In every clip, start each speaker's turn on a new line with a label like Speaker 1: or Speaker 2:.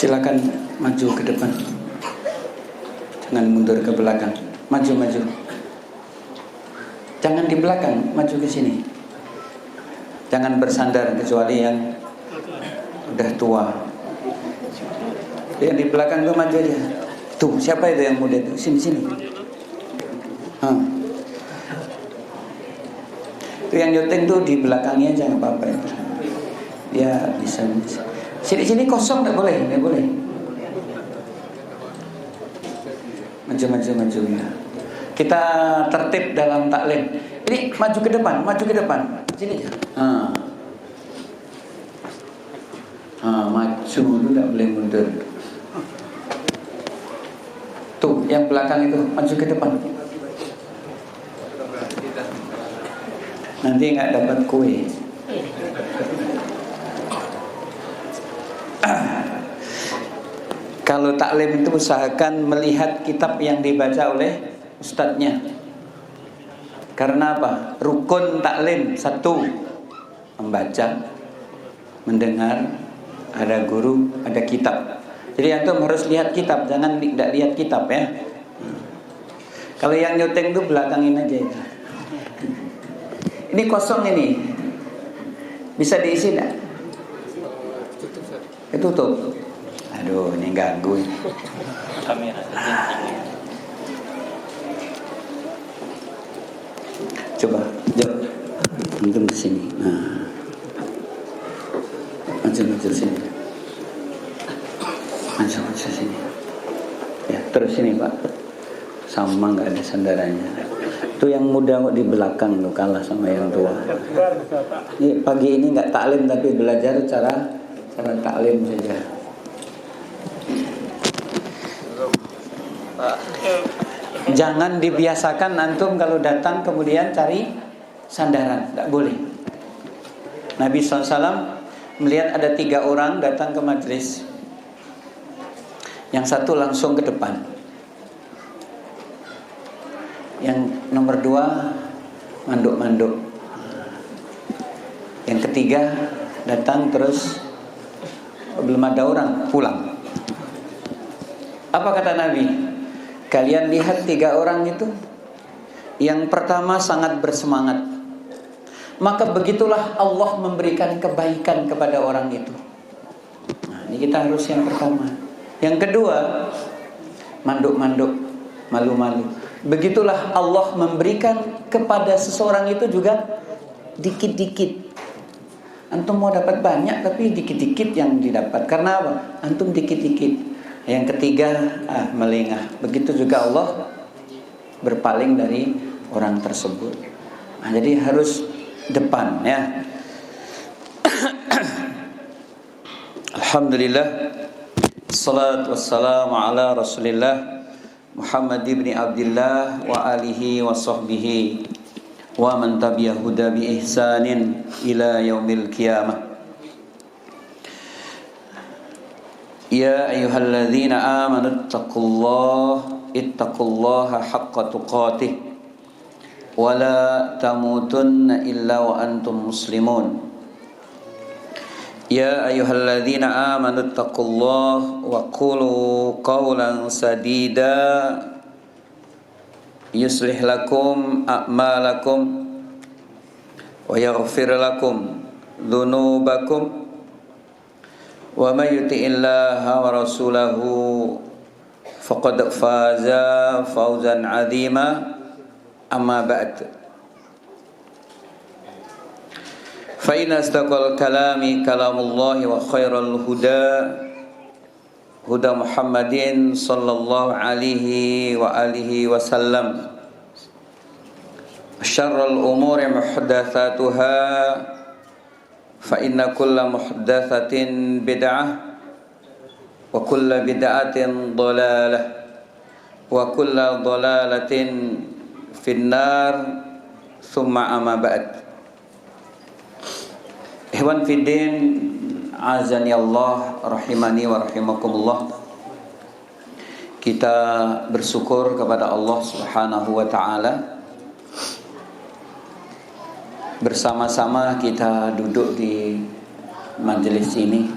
Speaker 1: Silakan maju ke depan. Jangan mundur ke belakang. Maju. Jangan di belakang, maju ke sini. Jangan bersandar kecuali yang udah tua. Yang di belakang tuh maju aja. Tuh, siapa itu yang muda itu? Sini. Itu yang nyuting tuh di belakangnya aja, nggak apa-apa ya. Ya bisa. Sini kosong, nggak boleh. Maju ya. Kita tertib dalam taklim. Ini maju ke depan. Sini aja. Maju itu nggak boleh mundur. Tuh, yang belakang itu maju ke depan. Nanti nggak dapat kue. Kalau taklim itu usahakan melihat kitab yang dibaca oleh ustadznya. Karena apa? Rukun taklim 1, membaca, mendengar, ada guru, ada kitab. Jadi antum harus lihat kitab, jangan tidak lihat kitab ya. Kalau yang nyuting itu belakangin aja itu. Ini kosong ini. Bisa diisi enggak? Tutup. Aduh, ini ganggu ini. Coba, jauh. Antum ke sini. Maju sini. Maju sini. Ya, terus sini, Pak. Sama enggak ada sandarannya. Itu yang muda kok di belakang lo, kalah sama yang tua. Ini pagi ini enggak taklim tapi belajar cara taklim saja. Jangan dibiasakan antum kalau datang kemudian cari sandaran, tidak boleh. Nabi SAW melihat ada 3 orang datang ke majelis. Yang satu langsung ke depan. Yang nomor 2 manduk-manduk. Yang ketiga datang terus belum ada orang, pulang. Apa kata Nabi? Kalian lihat 3 orang itu. Yang pertama sangat bersemangat. Maka begitulah Allah memberikan kebaikan kepada orang itu. Nah, ini kita harus yang pertama. Yang kedua, manduk-manduk, malu-malu. Begitulah Allah memberikan kepada seseorang itu juga dikit-dikit. Antum mau dapat banyak tapi dikit-dikit yang didapat. Karena apa? Antum dikit-dikit. Yang ketiga, melengah. Begitu juga Allah berpaling dari orang tersebut. Nah, jadi harus depan ya. Alhamdulillah, salatu wassalamu ala Rasulillah Muhammad ibn Abdullah wa alihi wa sahbihi wa man tabi'ahu bi ihsanin ila yaumil qiyamah. Ya ayyuhalladzina amanu ittaqullaha haqqa tuqatih wa la tamutunna illa wa antum muslimun. Ya ayyuhalladzina amanu ittaqullaha wa qulu qawlan sadida yuslih lakum a'malakum wa yaghfir lakum dhunubakum. Wa may yuti'illaha wa rasulahu faqad faza fawzan 'azima. Amma ba'd. Fa inna asdaqal kalami kalamullahi wa khairal huda Muhammadin sallallahu alaihi wa alihi wasallam. Syarrul umuri muhdatsatuha fa inna kulla muhdatsatin bid'ah wa kulla bid'atin dhalalah wa kulla dhalalatin finnar thumma amma ba'd. Ikhwan fiddin, azani Allah rahimani wa rahimakumullah. Kita bersyukur kepada Allah Subhanahu wa taala. Bersama-sama kita duduk di majelis ini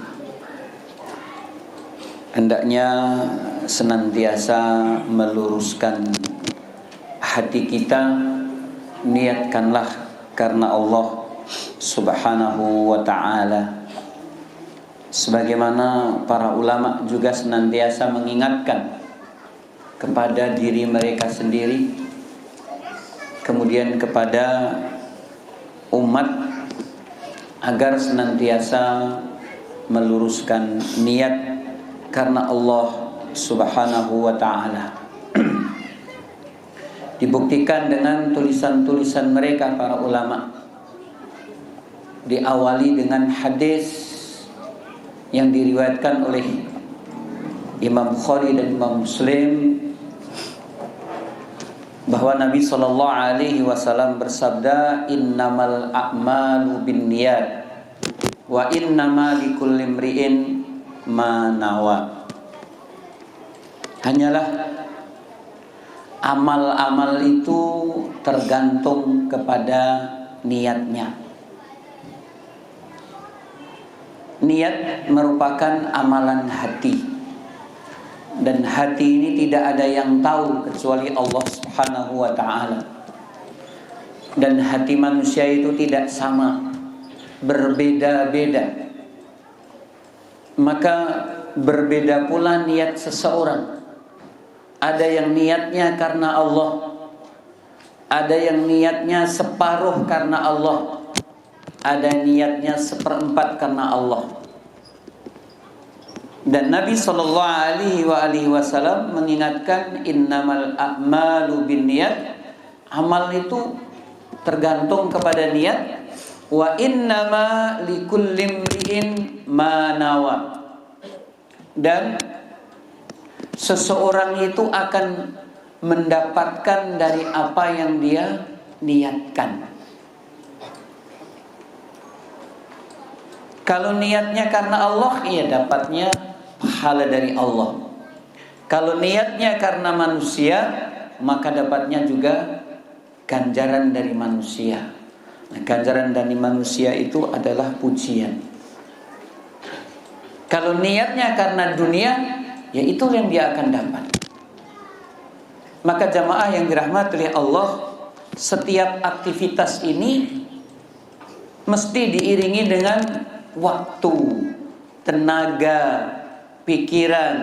Speaker 1: hendaknya senantiasa meluruskan hati kita. Niatkanlah karena Allah Subhanahu wa ta'ala. Sebagaimana para ulama juga senantiasa mengingatkan kepada diri mereka sendiri, kemudian kepada umat, agar senantiasa meluruskan niat karena Allah Subhanahu wa ta'ala. Dibuktikan dengan tulisan-tulisan mereka para ulama. Diawali dengan hadis yang diriwayatkan oleh Imam Bukhari dan Imam Muslim, bahwa Nabi SAW bersabda, innamal a'malu binniyat wa innama likulli imri'in ma nawa. Hanyalah amal-amal itu tergantung kepada niatnya. Niat merupakan amalan hati, dan hati ini tidak ada yang tahu kecuali Allah Subhanahu wa ta'ala. Dan hati manusia itu tidak sama, berbeda-beda. Maka berbeda pula niat seseorang. Ada yang niatnya karena Allah, ada yang niatnya separuh karena Allah, ada niatnya seperempat karena Allah. Dan Nabi SAW mengingatkan, innamal a'malu binniyat, amal itu tergantung kepada niat, wa innama likulli imri'in ma nawa, dan seseorang itu akan mendapatkan dari apa yang dia niatkan. Kalau niatnya karena Allah, ia dapatnya pahala dari Allah. Kalau niatnya karena manusia, maka dapatnya juga ganjaran dari manusia. Nah, ganjaran dari manusia itu adalah pujian. Kalau niatnya karena dunia, ya itu yang dia akan dapat. Maka jamaah yang dirahmati oleh Allah, setiap aktivitas ini mesti diiringi dengan waktu, tenaga, pikiran,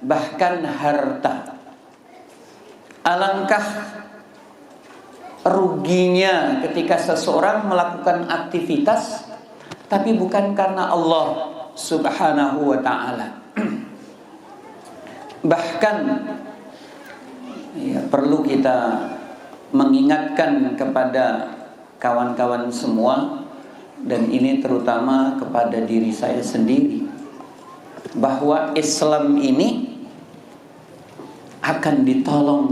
Speaker 1: bahkan harta. Alangkah ruginya ketika seseorang melakukan aktivitas tapi bukan karena Allah Subhanahu wa ta'ala. Bahkan ya, perlu kita mengingatkan kepada kawan-kawan semua, dan ini terutama kepada diri saya sendiri, bahwa Islam ini akan ditolong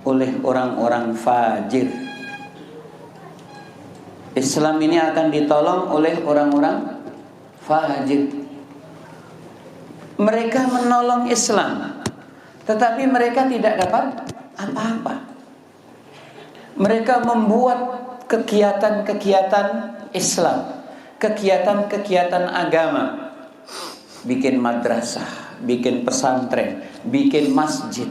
Speaker 1: oleh orang-orang fajir. Islam ini akan ditolong oleh orang-orang fajir. Mereka menolong Islam, tetapi mereka tidak dapat apa-apa. Mereka membuat kegiatan-kegiatan Islam, kegiatan-kegiatan agama, bikin madrasah, bikin pesantren, bikin masjid.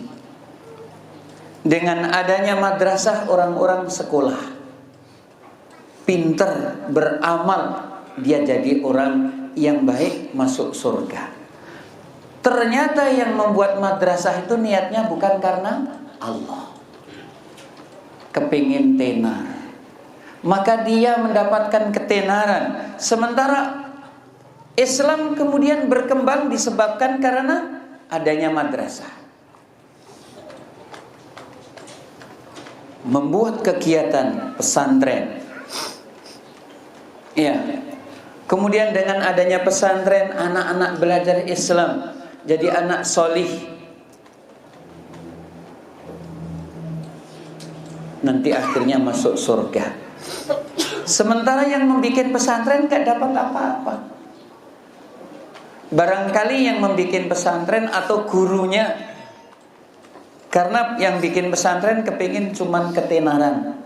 Speaker 1: Dengan adanya madrasah, orang-orang sekolah, pinter, beramal, dia jadi orang yang baik, masuk surga. Ternyata yang membuat madrasah itu niatnya bukan karena Allah, kepingin tenar, maka dia mendapatkan ketenaran. Sementara Islam kemudian berkembang disebabkan karena adanya madrasah. Membuat kegiatan pesantren. Ya. Kemudian dengan adanya pesantren, anak-anak belajar Islam, jadi anak solih. Nanti akhirnya masuk surga. Sementara yang membuat pesantren gak dapat apa-apa. Barangkali yang membuat pesantren atau gurunya, karena yang bikin pesantren kepingin cuman ketenaran,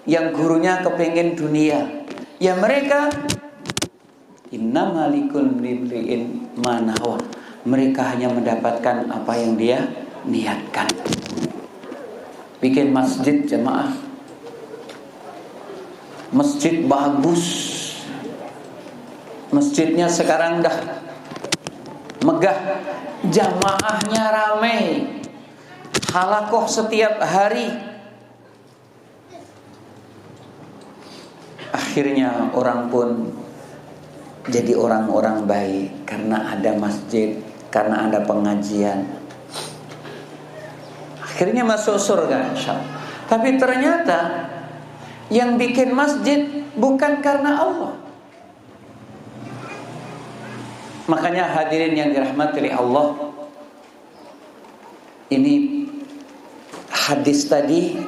Speaker 1: yang gurunya kepingin dunia. Ya mereka innamalikul imri'in ma nawa, mereka hanya mendapatkan apa yang dia niatkan. Bikin masjid jemaah, masjid bagus, masjidnya sekarang dah megah, jamaahnya ramai, halakoh setiap hari. Akhirnya orang pun jadi orang-orang baik karena ada masjid, karena ada pengajian. Akhirnya masuk surga insyaallah. Tapi ternyata yang bikin masjid bukan karena Allah. Makanya hadirin yang dirahmati oleh Allah, ini hadis tadi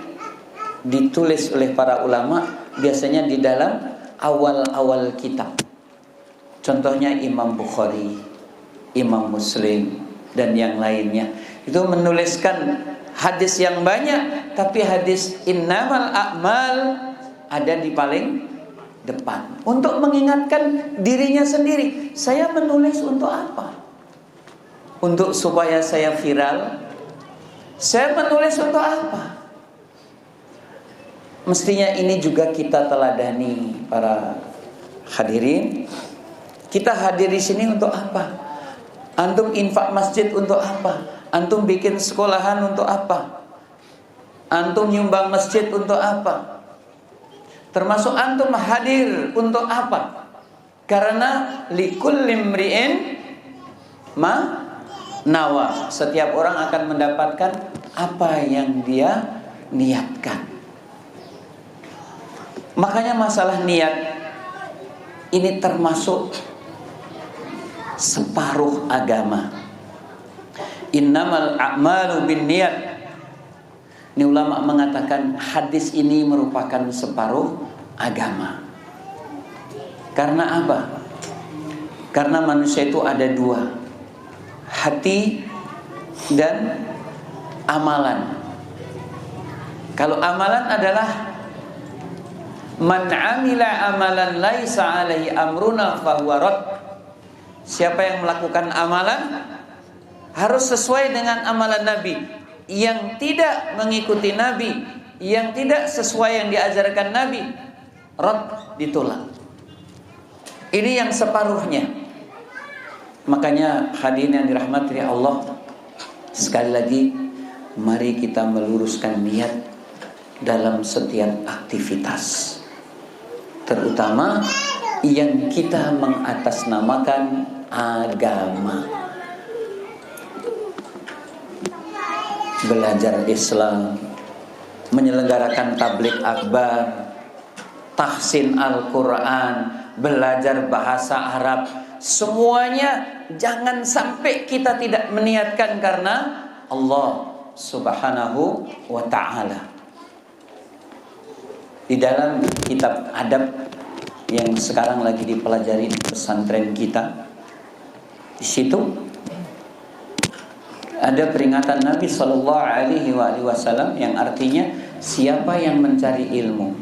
Speaker 1: ditulis oleh para ulama biasanya di dalam awal-awal kitab. Contohnya Imam Bukhari, Imam Muslim, dan yang lainnya. Itu menuliskan hadis yang banyak, tapi hadis innamal a'mal ada di paling depan. Untuk mengingatkan dirinya sendiri. Saya menulis untuk apa? Untuk supaya saya viral? Saya menulis untuk apa? Mestinya ini juga kita teladani para hadirin. Kita hadir di sini untuk apa? Antum infak masjid untuk apa? Antum bikin sekolahan untuk apa? Antum nyumbang masjid untuk apa? Termasuk antum hadir untuk apa? Karena likulli imri'in ma nawa. Setiap orang akan mendapatkan apa yang dia niatkan. Makanya masalah niat ini termasuk separuh agama. Innamal a'malu binniyat. Ini ulama mengatakan hadis ini merupakan separuh agama. Karena apa? Karena manusia itu ada dua, hati dan amalan. Kalau amalan adalah man amila amalan laisa alaihi amruna fahuwa rad. Siapa yang melakukan amalan harus sesuai dengan amalan Nabi. Yang tidak mengikuti Nabi, yang tidak sesuai yang diajarkan Nabi, rad, ditolak. Ini yang separuhnya. Makanya hadirin yang dirahmati Allah, sekali lagi mari kita meluruskan niat dalam setiap aktivitas, terutama yang kita mengatasnamakan agama. Belajar Islam, menyelenggarakan tabligh akbar, tahsin Al-Quran, belajar bahasa Arab, semuanya jangan sampai kita tidak meniatkan karena Allah Subhanahu wa ta'ala. Di dalam kitab adab yang sekarang lagi dipelajari di pesantren kita, di situ ada peringatan Nabi Sallallahu Alaihi Wasallam yang artinya siapa yang mencari ilmu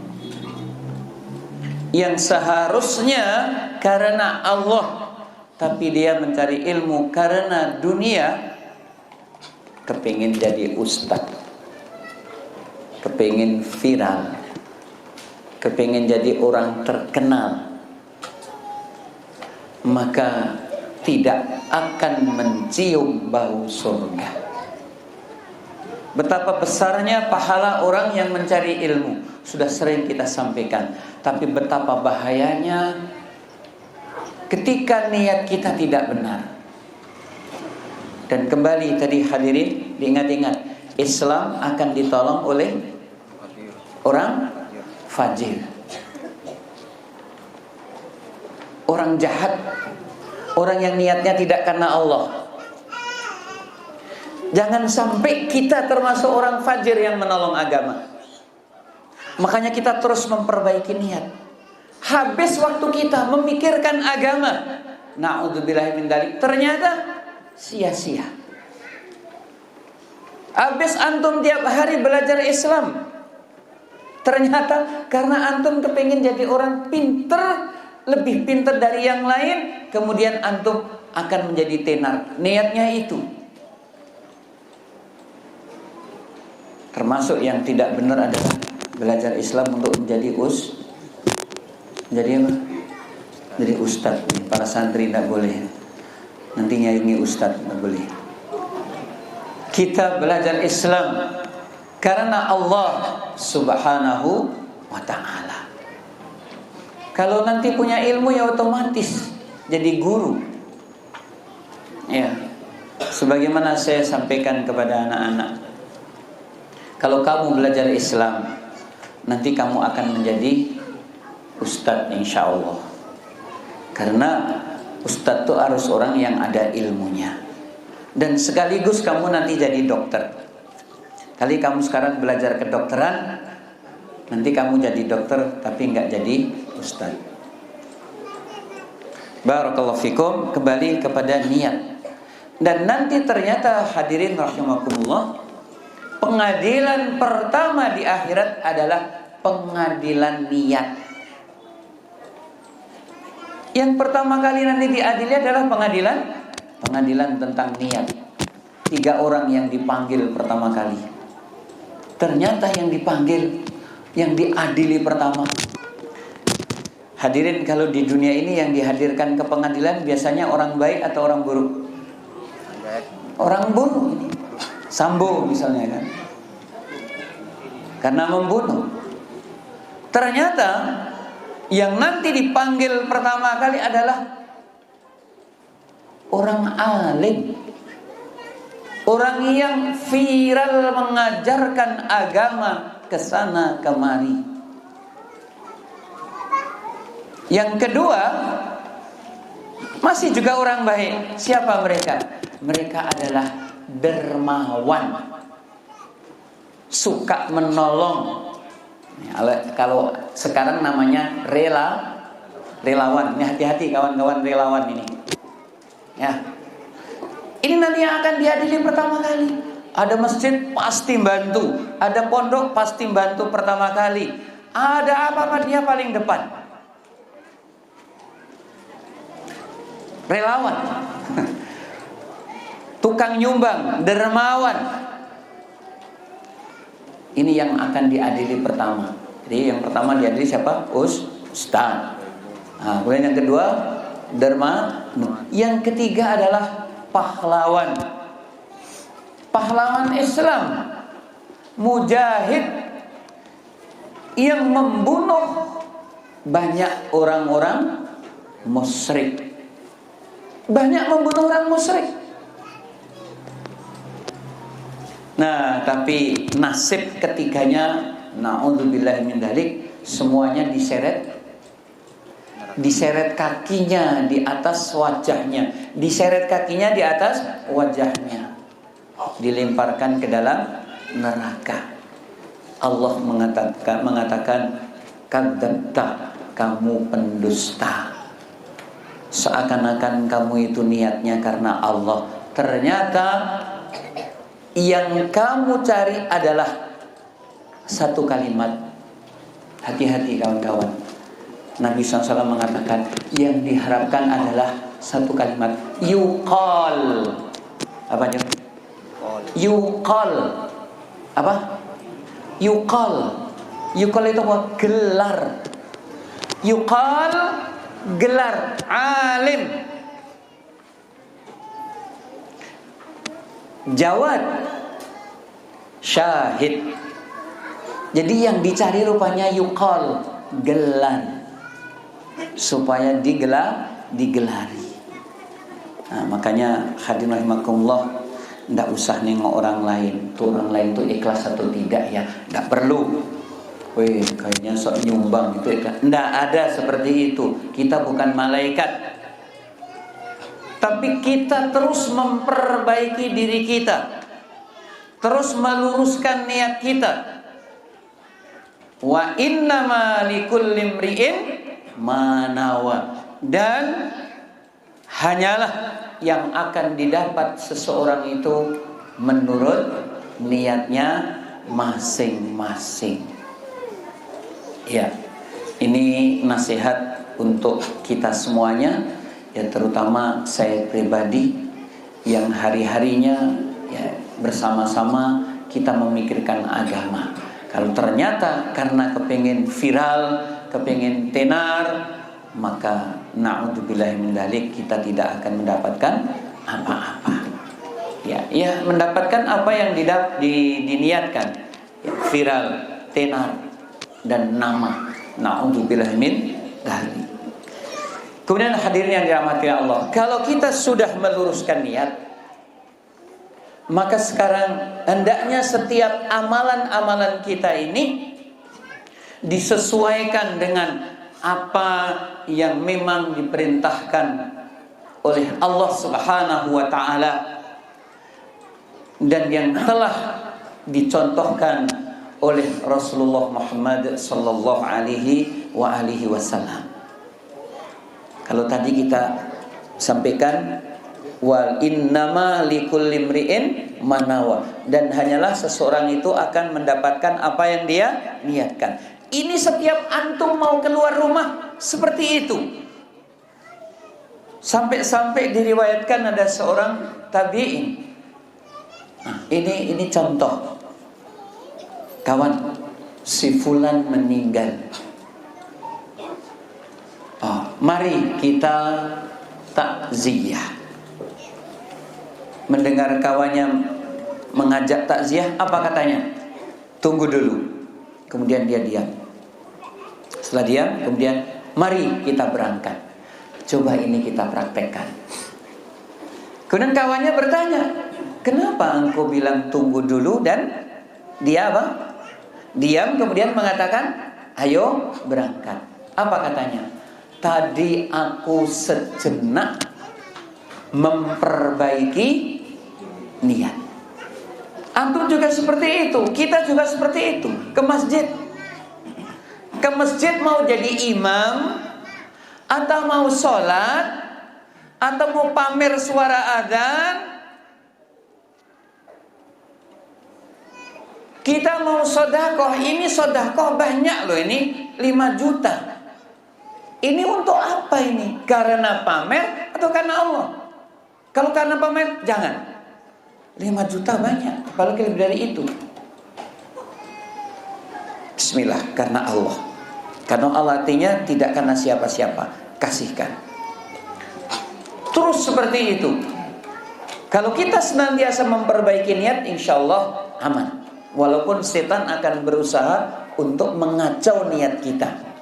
Speaker 1: yang seharusnya karena Allah, tapi dia mencari ilmu karena dunia, kepingin jadi ustadz, kepingin viral, kepingin jadi orang terkenal, maka tidak akan mencium bau surga. Betapa besarnya pahala orang yang mencari ilmu, sudah sering kita sampaikan. Tapi betapa bahayanya ketika niat kita tidak benar. Dan kembali tadi hadirin, diingat-ingat, Islam akan ditolong oleh orang fajir, orang jahat, orang yang niatnya tidak karena Allah. Jangan sampai kita termasuk orang fajir yang menolong agama. Makanya kita terus memperbaiki niat. Habis waktu kita memikirkan agama, na'udzubillahi min dzalik, ternyata sia-sia. Habis antum tiap hari belajar Islam, ternyata karena antum kepingin jadi orang pinter, lebih pinter dari yang lain, kemudian antum akan menjadi tenar. Niatnya itu. Termasuk yang tidak benar adalah belajar Islam untuk menjadi jadi apa? Jadi ustadz. Para santri tidak boleh. Nanti nyanyi ustadz tidak boleh. Kita belajar Islam karena Allah Subhanahu wa ta'ala. Kalau nanti punya ilmu ya otomatis jadi guru. Ya. Sebagaimana saya sampaikan kepada anak-anak, kalau kamu belajar Islam, nanti kamu akan menjadi ustadz insyaallah. Karena ustadz itu harus orang yang ada ilmunya. Dan sekaligus kamu nanti jadi dokter. Kali kamu sekarang belajar kedokteran, nanti kamu jadi dokter tapi nggak jadi ustadz. Barakallahu fikum. Kembali kepada niat. Dan nanti ternyata hadirin rahimakumullah, pengadilan pertama di akhirat adalah pengadilan niat. Yang pertama kali nanti diadili adalah pengadilan tentang niat. 3 orang yang dipanggil pertama kali. Ternyata yang dipanggil, yang diadili pertama. Hadirin, kalau di dunia ini yang dihadirkan ke pengadilan biasanya orang baik atau orang buruk? Orang buruk ini. Sambo misalnya kan. Karena membunuh. Ternyata yang nanti dipanggil pertama kali adalah orang alim, orang yang viral mengajarkan agama kesana kemari. Yang kedua masih juga orang baik. Siapa mereka? Mereka adalah dermawan, suka menolong. Kalau sekarang namanya relawan. Ini hati-hati kawan-kawan relawan ini. Ya. Ini nanti yang akan diadili pertama kali. Ada masjid pasti bantu, ada pondok pasti bantu pertama kali. Ada apa-apa dia paling depan. Relawan. Tukang nyumbang, dermawan. Ini yang akan diadili pertama. Jadi yang pertama diadili siapa? Ustaz. Nah, kemudian yang kedua derma. Yang ketiga adalah pahlawan. Pahlawan Islam, mujahid yang membunuh banyak orang-orang musyrik. Banyak membunuh orang musyrik. Nah, tapi nasib ketiganya, naudzubillah min dzalik, semuanya diseret kakinya di atas wajahnya, diseret kakinya di atas wajahnya, dilemparkan ke dalam neraka. Allah mengatakan kadzabta, kamu pendusta. Seakan-akan kamu itu niatnya karena Allah. Ternyata yang kamu cari adalah satu kalimat. Hati-hati kawan-kawan. Nabi SAW mengatakan yang diharapkan adalah satu kalimat. Yuqal. Apa dia? Yuqal. Apa? Yuqal. Yuqal itu apa? Gelar. Yuqal, gelar. Alim. Jawad, syahid. Jadi yang dicari rupanya yuqal, gelar, supaya digelari. Nah, makanya hadirin rahimakumullah, tidak usah nengok orang lain. Tuh orang lain tuh ikhlas atau tidak ya, tidak perlu. Weh, kayaknya sok nyumbang itu ikhlas. Tidak ada seperti itu. Kita bukan malaikat. Tapi kita terus memperbaiki diri kita, terus meluruskan niat kita. Wa innama likulli imri'in ma nawa. Dan hanyalah yang akan didapat seseorang itu menurut niatnya masing-masing. Ya, ini nasihat untuk kita semuanya. ya terutama saya pribadi yang hari-harinya ya bersama-sama kita memikirkan agama. Kalau ternyata karena kepingin viral, kepingin tenar, maka na'udzubillahi min dzalik, kita tidak akan mendapatkan apa-apa. Ya mendapatkan apa yang diniatkan, ya, viral, tenar, dan nama. Na'udzubillahi min dzalik. Kemudian hadirin yang dirahmati Allah, kalau kita sudah meluruskan niat, maka sekarang hendaknya setiap amalan-amalan kita ini disesuaikan dengan apa yang memang diperintahkan oleh Allah Subhanahu wa taala dan yang telah dicontohkan oleh Rasulullah Muhammad sallallahu alaihi wasallam. Kalau tadi kita sampaikan wal innama likulli imri'in manawa, dan hanyalah seseorang itu akan mendapatkan apa yang dia niatkan. Ini setiap antum mau keluar rumah seperti itu. Sampai-sampai diriwayatkan ada seorang tabi'in. Nah, ini contoh. Kawan, si fulan meninggal. Mari kita takziah. Mendengar kawannya mengajak takziah, apa katanya? Tunggu dulu. Kemudian dia diam. Setelah diam, kemudian mari kita berangkat. Coba ini kita praktekkan. Kemudian kawannya bertanya, kenapa engkau bilang tunggu dulu, dan dia apa? Diam, kemudian mengatakan, ayo berangkat. Apa katanya? Tadi aku sejenak memperbaiki niat. Antum juga seperti itu, kita juga seperti itu. Ke masjid mau jadi imam, atau mau sholat, atau mau pamer suara adzan, kita mau sedekah. Ini sedekah banyak loh, ini 5 juta. Ini untuk apa ini? Karena pamer atau karena Allah? Kalau karena pamer, jangan. 5 juta banyak, apalagi lebih dari itu. Bismillah, karena Allah. Karena Allah artinya tidak karena siapa-siapa, kasihkan. Terus seperti itu. Kalau kita senantiasa memperbaiki niat, insya Allah aman. Walaupun setan akan berusaha untuk mengacau niat kita.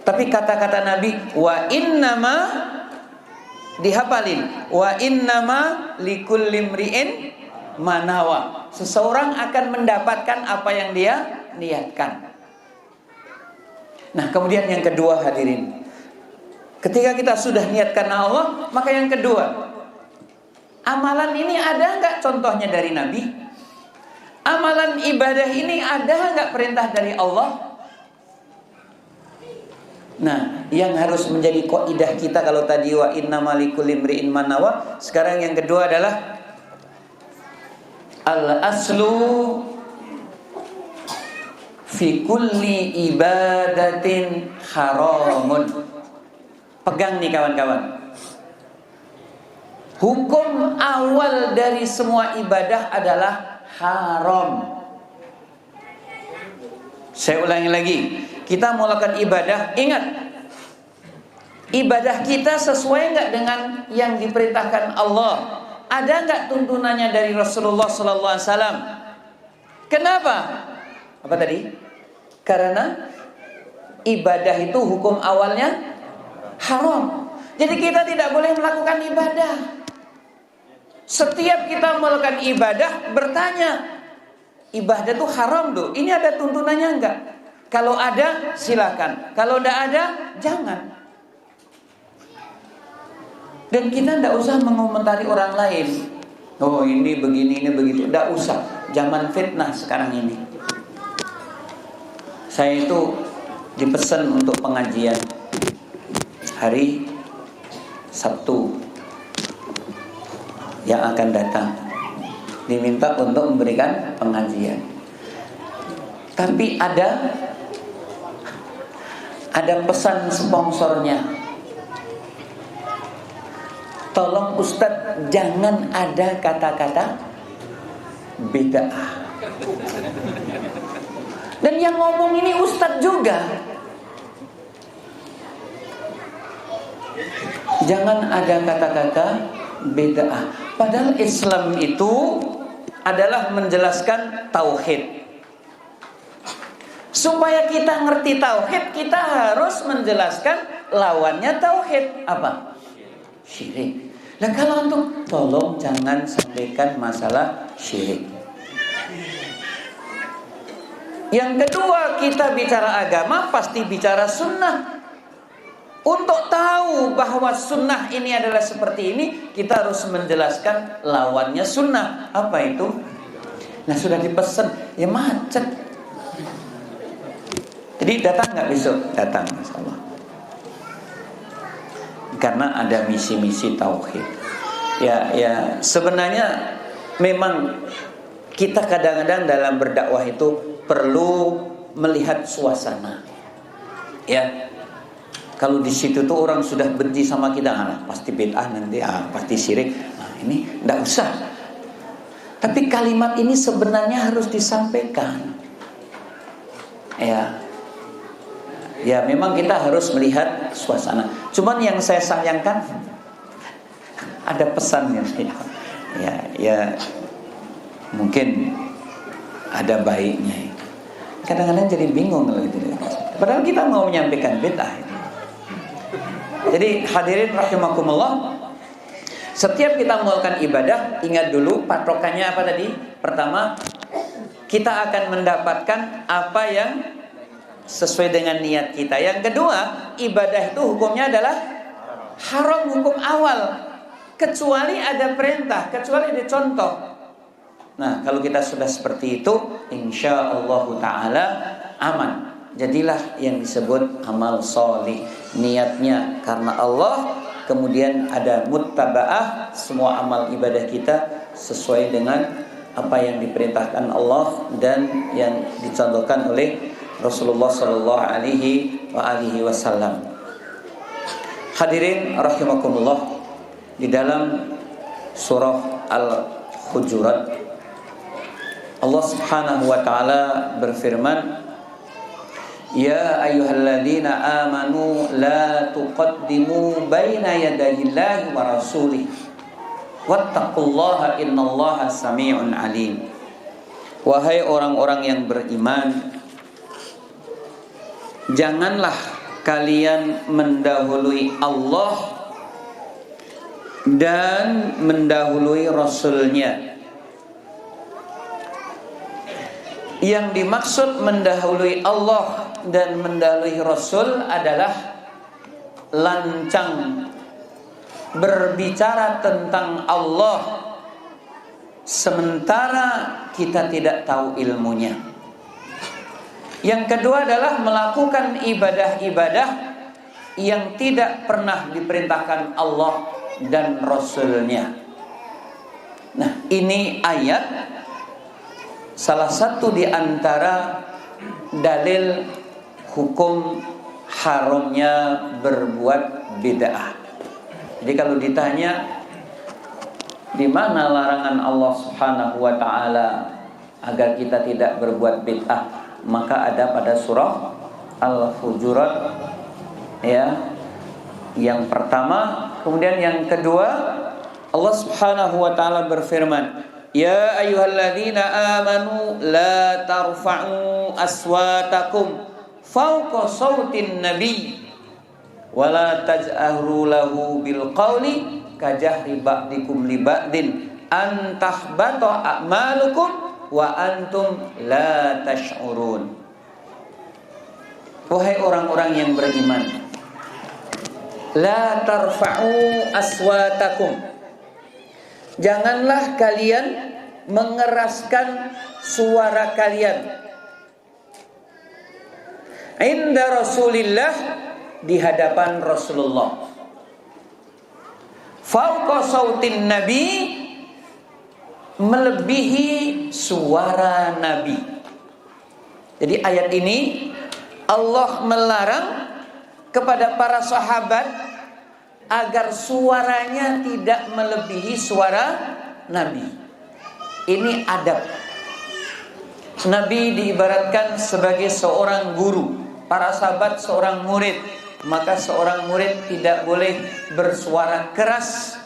Speaker 1: Tapi kata-kata Nabi, wa innama, dihafalin, wa innama likulli imri'in manawa. Seseorang akan mendapatkan apa yang dia niatkan. Nah, kemudian yang kedua hadirin, ketika kita sudah niatkan Allah, maka yang kedua, amalan ini ada enggak contohnya dari Nabi? Amalan ibadah ini ada enggak perintah dari Allah? Nah, yang harus menjadi kaidah kita kalau tadi wa innama likulli imri'in manawa, sekarang yang kedua adalah al-aslu fi kulli ibadatin haramun. Pegang nih kawan-kawan. Hukum awal dari semua ibadah adalah haram. Saya ulangi lagi. Kita melakukan ibadah, ingat, ibadah kita sesuai enggak dengan yang diperintahkan Allah? Ada enggak tuntunannya dari Rasulullah sallallahu alaihi wasallam? Kenapa? Apa tadi? Karena ibadah itu hukum awalnya haram. Jadi kita tidak boleh melakukan ibadah. Setiap kita melakukan ibadah, bertanya, ibadah itu haram tuh. Ini ada tuntunannya enggak? Kalau ada, silakan. Kalau tidak ada, jangan. Dan kita tidak usah mengomentari orang lain. Oh, ini begini, ini begitu. Tidak usah. Zaman fitnah sekarang ini. Saya itu dipesan untuk pengajian hari Sabtu yang akan datang. Diminta untuk memberikan pengajian. Tapi ada pesan sponsornya. tolong Ustadz jangan ada kata-kata bid'ah. Dan yang ngomong ini Ustadz juga. Jangan ada kata-kata bid'ah. Padahal Islam itu adalah menjelaskan tauhid. Supaya kita ngerti tauhid, kita harus menjelaskan lawannya tauhid. Apa? Syirik. Nah kalau untuk tolong jangan sampaikan masalah syirik. Yang kedua, kita bicara agama pasti bicara sunnah. Untuk tahu bahwa sunnah ini adalah seperti ini, kita harus menjelaskan lawannya sunnah. Apa itu? Nah sudah dipesan, ya macet. Jadi datang nggak besok? Datang, insyaallah. Karena ada misi-misi tauhid. Ya sebenarnya memang kita kadang-kadang dalam berdakwah itu perlu melihat suasana. Ya. Kalau di situ tuh orang sudah benci sama kita, pasti bid'ah nanti, pasti syirik. Nah, ini enggak usah. Tapi kalimat ini sebenarnya harus disampaikan. Ya memang kita harus melihat suasana. Cuman yang saya sayangkan ada pesannya. Ya mungkin ada baiknya. Kadang-kadang jadi bingung kalau gitu. Padahal kita mau menyampaikan bid'ah. Jadi hadirin rahimakumullah, setiap kita melakukan ibadah, ingat dulu patokannya apa tadi? Pertama, kita akan mendapatkan apa yang sesuai dengan niat kita. Yang kedua, ibadah itu hukumnya adalah haram, hukum awal, kecuali ada perintah, kecuali ada contoh. Nah, kalau kita sudah seperti itu, insyaallah taala aman. Jadilah yang disebut amal sholih. Niatnya karena Allah, kemudian ada muttaba'ah, semua amal ibadah kita sesuai dengan apa yang diperintahkan Allah dan yang dicontohkan oleh Rasulullah sallallahu alaihi wasallam. Hadirin rahimakumullah, di dalam surah Al-Hujurat Allah Subhanahu wa taala berfirman, ya ayyuhalladzina amanu la tuqaddimu baina yadayillahi wa rasulih wattaqullaha innallaha samii'un alim. Wahai orang-orang yang beriman, janganlah kalian mendahului Allah dan mendahului Rasulnya. Yang dimaksud mendahului Allah dan mendahului Rasul adalah lancang berbicara tentang Allah sementara kita tidak tahu ilmunya. Yang kedua adalah melakukan ibadah-ibadah yang tidak pernah diperintahkan Allah dan Rasulnya. Nah, ini ayat salah satu di antara dalil hukum haramnya berbuat bid'ah. Jadi kalau ditanya di mana larangan Allah Subhanahu wa taala agar kita tidak berbuat bid'ah, maka ada pada surah Al-Hujurat ya. Yang pertama, kemudian yang kedua Allah Subhanahu wa taala berfirman, ya ayyuhalladzina amanu la tarfa'u aswatakum fawqa sautin nabi wa la taj'aru lahu bil qawli kajahri ba'dikum li ba'din an tahbata a'malukum wa antum la tash'urun. Wahai orang-orang yang beriman, la tarfa'u aswatakum, janganlah kalian mengeraskan suara kalian inda Rasulillah, di hadapan Rasulullah, fauqa sautin nabi, melebihi suara Nabi. Jadi ayat ini Allah melarang kepada para sahabat agar suaranya tidak melebihi suara Nabi. Ini adab. Nabi diibaratkan sebagai seorang guru, para sahabat seorang murid. Maka seorang murid tidak boleh bersuara keras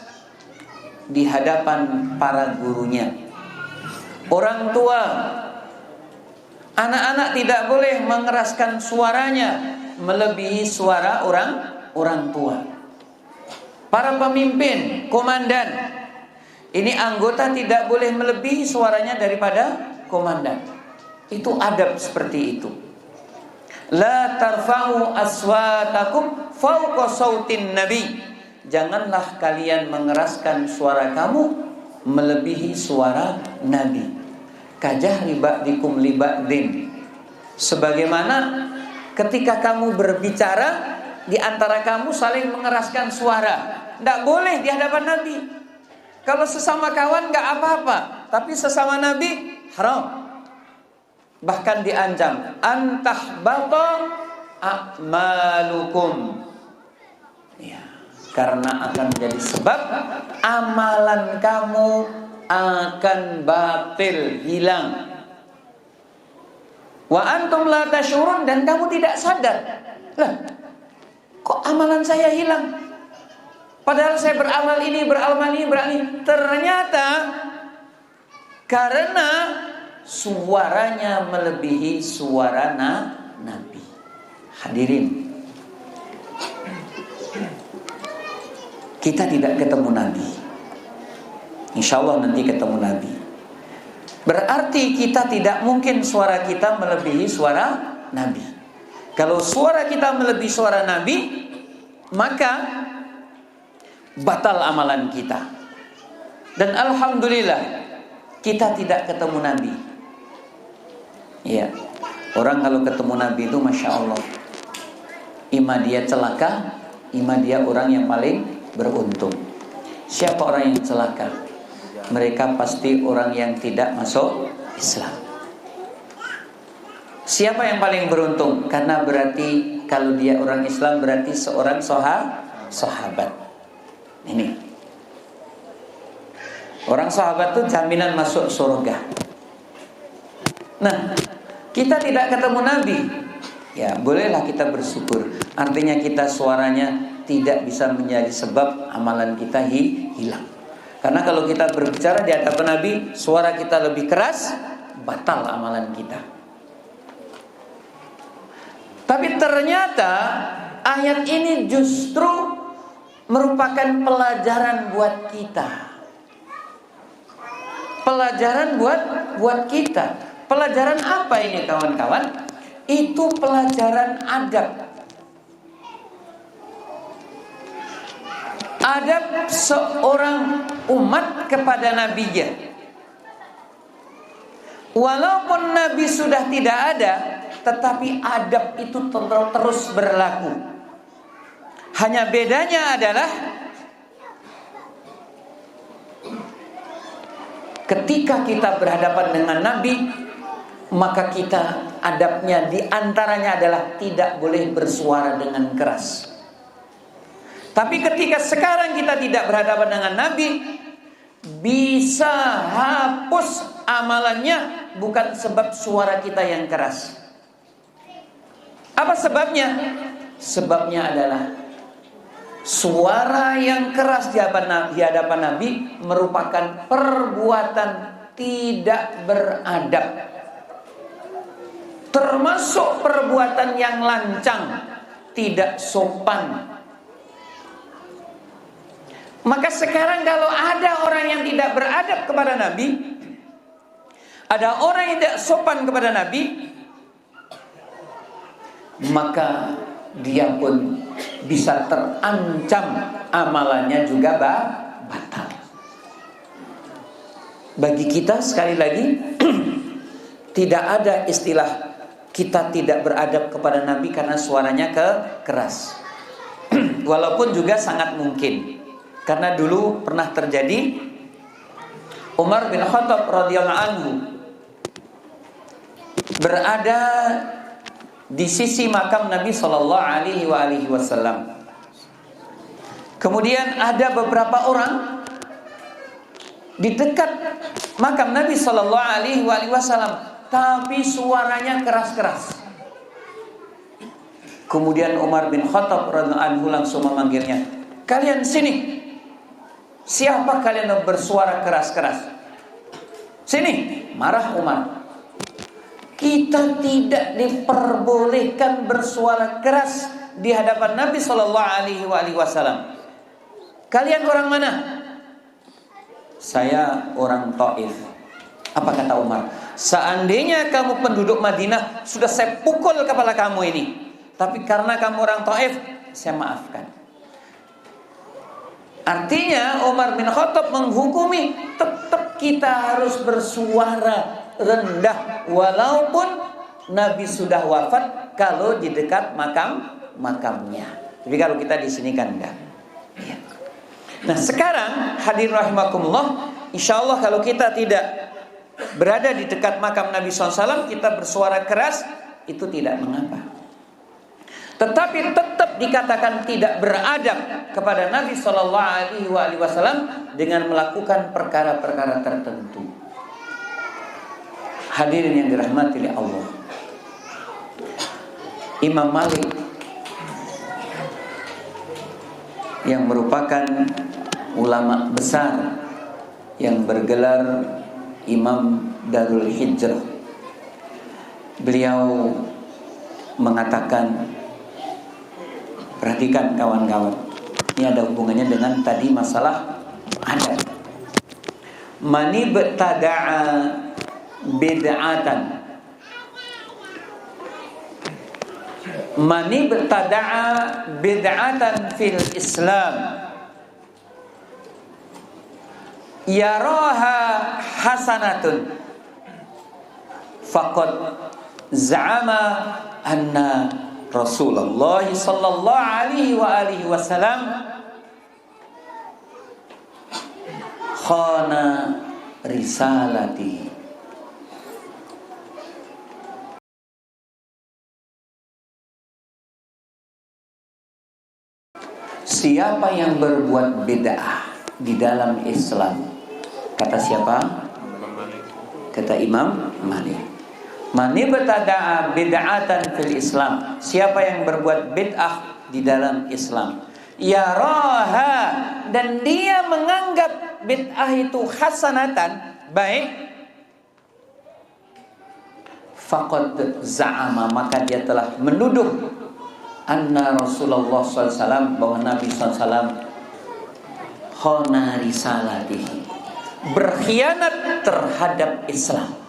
Speaker 1: di hadapan para gurunya. Orang tua, anak-anak tidak boleh mengeraskan suaranya melebihi suara orang tua. Para pemimpin, komandan, ini anggota tidak boleh melebihi suaranya daripada komandan. Itu adab seperti itu. La tarfa'u aswatakum fawqa sautin nabi. Janganlah kalian mengeraskan suara kamu melebihi suara Nabi. Kajahri ba'dikum li ba'din. Sebagaimana ketika kamu berbicara, di antara kamu saling mengeraskan suara. Tidak boleh di hadapan Nabi. Kalau sesama kawan nggak apa-apa, tapi sesama Nabi haram. Bahkan diancam, antahbata a'malukum. Ya, karena akan menjadi sebab amalan kamu akan batil, hilang. Wa antum la tashurun, dan kamu tidak sadar. Lah, kok amalan saya hilang? Padahal saya beramal ini, beramal ini, beramal ini. Ternyata karena suaranya melebihi suara Nabi. Hadirin, kita tidak ketemu Nabi. Insya Allah nanti ketemu Nabi. Berarti kita tidak mungkin suara kita melebihi suara Nabi. Kalau suara kita melebihi suara Nabi, maka batal amalan kita. Dan alhamdulillah kita tidak ketemu Nabi. Ya, orang kalau ketemu Nabi itu Masya Allah, ima dia celaka, ima dia orang yang paling beruntung. Siapa orang yang celaka? Mereka pasti orang yang tidak masuk Islam. Siapa yang paling beruntung? Karena berarti kalau dia orang Islam berarti seorang sahabat. Ini orang sahabat itu jaminan masuk surga. Nah, kita tidak ketemu Nabi, ya bolehlah kita bersyukur. Artinya kita suaranya tidak bisa menjadi sebab amalan kita hilang. Karena kalau kita berbicara di hadapan Nabi, suara kita lebih keras, batal amalan kita. Tapi ternyata ayat ini justru merupakan pelajaran buat kita. Pelajaran buat kita. Pelajaran apa ini kawan-kawan? Itu pelajaran adab. Adab seorang umat kepada nabinya. Walaupun Nabi sudah tidak ada, tetapi adab itu terus berlaku. Hanya bedanya adalah ketika kita berhadapan dengan Nabi, maka kita adabnya diantaranya adalah tidak boleh bersuara dengan keras. Tapi ketika sekarang kita tidak berhadapan dengan Nabi, bisa hapus amalannya bukan sebab suara kita yang keras. Apa sebabnya? Sebabnya adalah suara yang keras di hadapan Nabi merupakan perbuatan tidak beradab, termasuk perbuatan yang lancang, tidak sopan. Maka sekarang kalau ada orang yang tidak beradab kepada Nabi, ada orang yang tidak sopan kepada Nabi, maka dia pun bisa terancam amalannya juga batal. Bagi kita sekali lagi tidak ada istilah kita tidak beradab kepada Nabi karena suaranya keras. Walaupun juga sangat mungkin. Karena dulu pernah terjadi, Umar bin Khattab radhiyallahu anhu berada di sisi makam Nabi sallallahu alaihi wasallam. Kemudian ada beberapa orang di dekat makam Nabi Shallallahu Alaihi Wasallam, tapi suaranya keras-keras. Kemudian Umar bin Khattab radhiyallahu anhu langsung memanggilnya, "Kalian sini. Siapa kalian yang bersuara keras-keras? Sini." Marah Umar. Kita tidak diperbolehkan bersuara keras di hadapan Nabi Shallallahu Alaihi Wasallam. Kalian orang mana? Saya orang Taif. Apa kata Umar? Seandainya kamu penduduk Madinah, sudah saya pukul kepala kamu ini. Tapi karena kamu orang Taif, saya maafkan. Artinya Umar bin Khattab menghukumi tetap kita harus bersuara rendah walaupun Nabi sudah wafat kalau di dekat makamnya. Tapi kalau kita di sini kan enggak. Ya. Nah sekarang hadirin rahimakumullah, insyaallah kalau kita tidak berada di dekat makam Nabi SAW, kita bersuara keras, itu tidak mengapa. Tetapi tetap dikatakan tidak beradab kepada Nabi Shallallahu Alaihi Wasallam dengan melakukan perkara-perkara tertentu. Hadirin yang dirahmati oleh Allah, Imam Malik yang merupakan ulama besar yang bergelar Imam Darul Hijrah, beliau mengatakan, perhatikan kawan-kawan, ini ada hubungannya dengan tadi masalah adab. Mani bertada'a bid'atan, mani bertada'a bid'atan fil Islam yaraha hasanatun faqad za'ama anna Rasulullah sallallahu alaihi wasallam khana risalati. Siapa yang berbuat bid'ah di dalam Islam, kata siapa? Kata Imam Malik. Mani bertada'a bid'atan fil Islam, siapa yang berbuat bid'ah di dalam Islam, yaraha, dan dia menganggap bid'ah itu hasanatan, baik, faqad za'ama, maka dia telah menuduh anna Rasulullah SAW, bahwa Nabi SAW khana risalatihi, berkhianat terhadap Islam.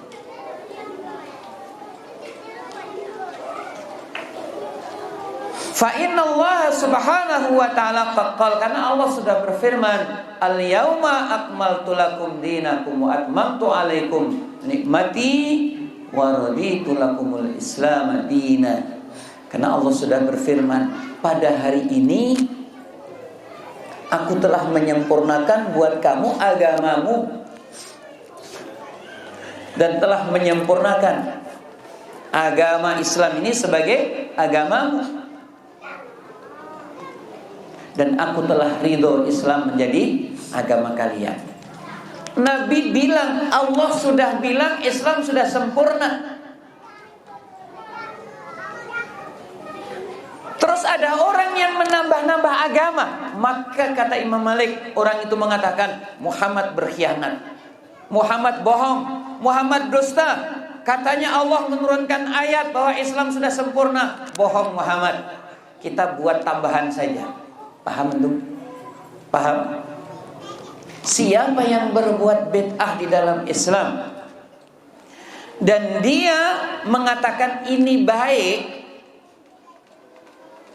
Speaker 1: Fa inna Allah subhanahu wa ta'ala qala, karena Allah sudah berfirman, al-yauma akmaltu lakum dinakum wa atmamtu alaikum nikmati wa raditu lakumul islam dina. Karena Allah sudah berfirman, pada hari ini aku telah menyempurnakan buat kamu agamamu dan telah menyempurnakan agama Islam ini sebagai agamamu, dan aku telah ridho Islam menjadi agama kalian. Nabi bilang, Allah sudah bilang Islam sudah sempurna. Terus ada orang yang menambah-nambah agama, maka kata Imam Malik, orang itu mengatakan Muhammad berkhianat, Muhammad bohong, Muhammad dusta. Katanya Allah menurunkan ayat bahwa Islam sudah sempurna. Bohong Muhammad, kita buat tambahan saja. Paham itu? Paham? Siapa yang berbuat bid'ah di dalam Islam dan dia mengatakan ini baik,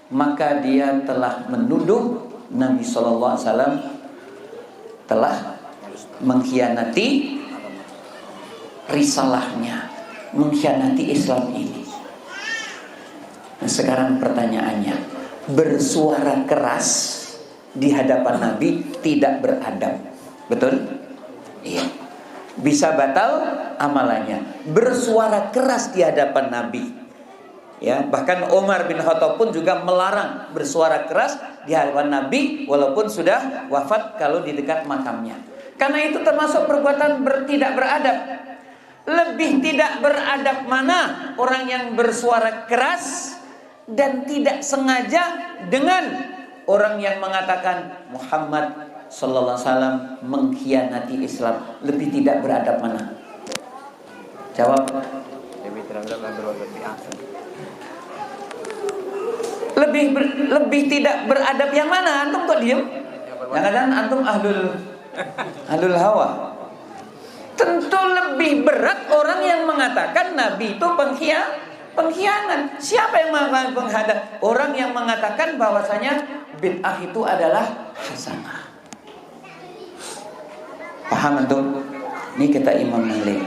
Speaker 1: maka dia telah menuduh Nabi SAW telah mengkhianati risalahnya, mengkhianati Islam ini. Nah, sekarang pertanyaannya, bersuara keras di hadapan Nabi tidak beradab, betul? Iya. Bisa batal amalannya. Bersuara keras di hadapan Nabi Ya, bahkan Umar bin Khattab pun juga melarang bersuara keras di hadapan Nabi walaupun sudah wafat kalau di dekat makamnya. Karena itu termasuk perbuatan tidak beradab. Lebih tidak beradab mana orang yang bersuara keras dan tidak sengaja dengan orang yang mengatakan Muhammad sallallahu alaihi wasallam mengkhianati Islam. Lebih tidak beradab mana? Jawab. Lebih tidak beradab yang mana? Antum kok diem? Jangan-jangan antum ahlul hawa. Tentu lebih berat orang yang mengatakan Nabi itu pengkhianat. Siapa yang mengatakan pengkhianat? Orang yang mengatakan bahwasanya bid'ah itu adalah hasanah. Paham antum? Ini kata Imam Malik.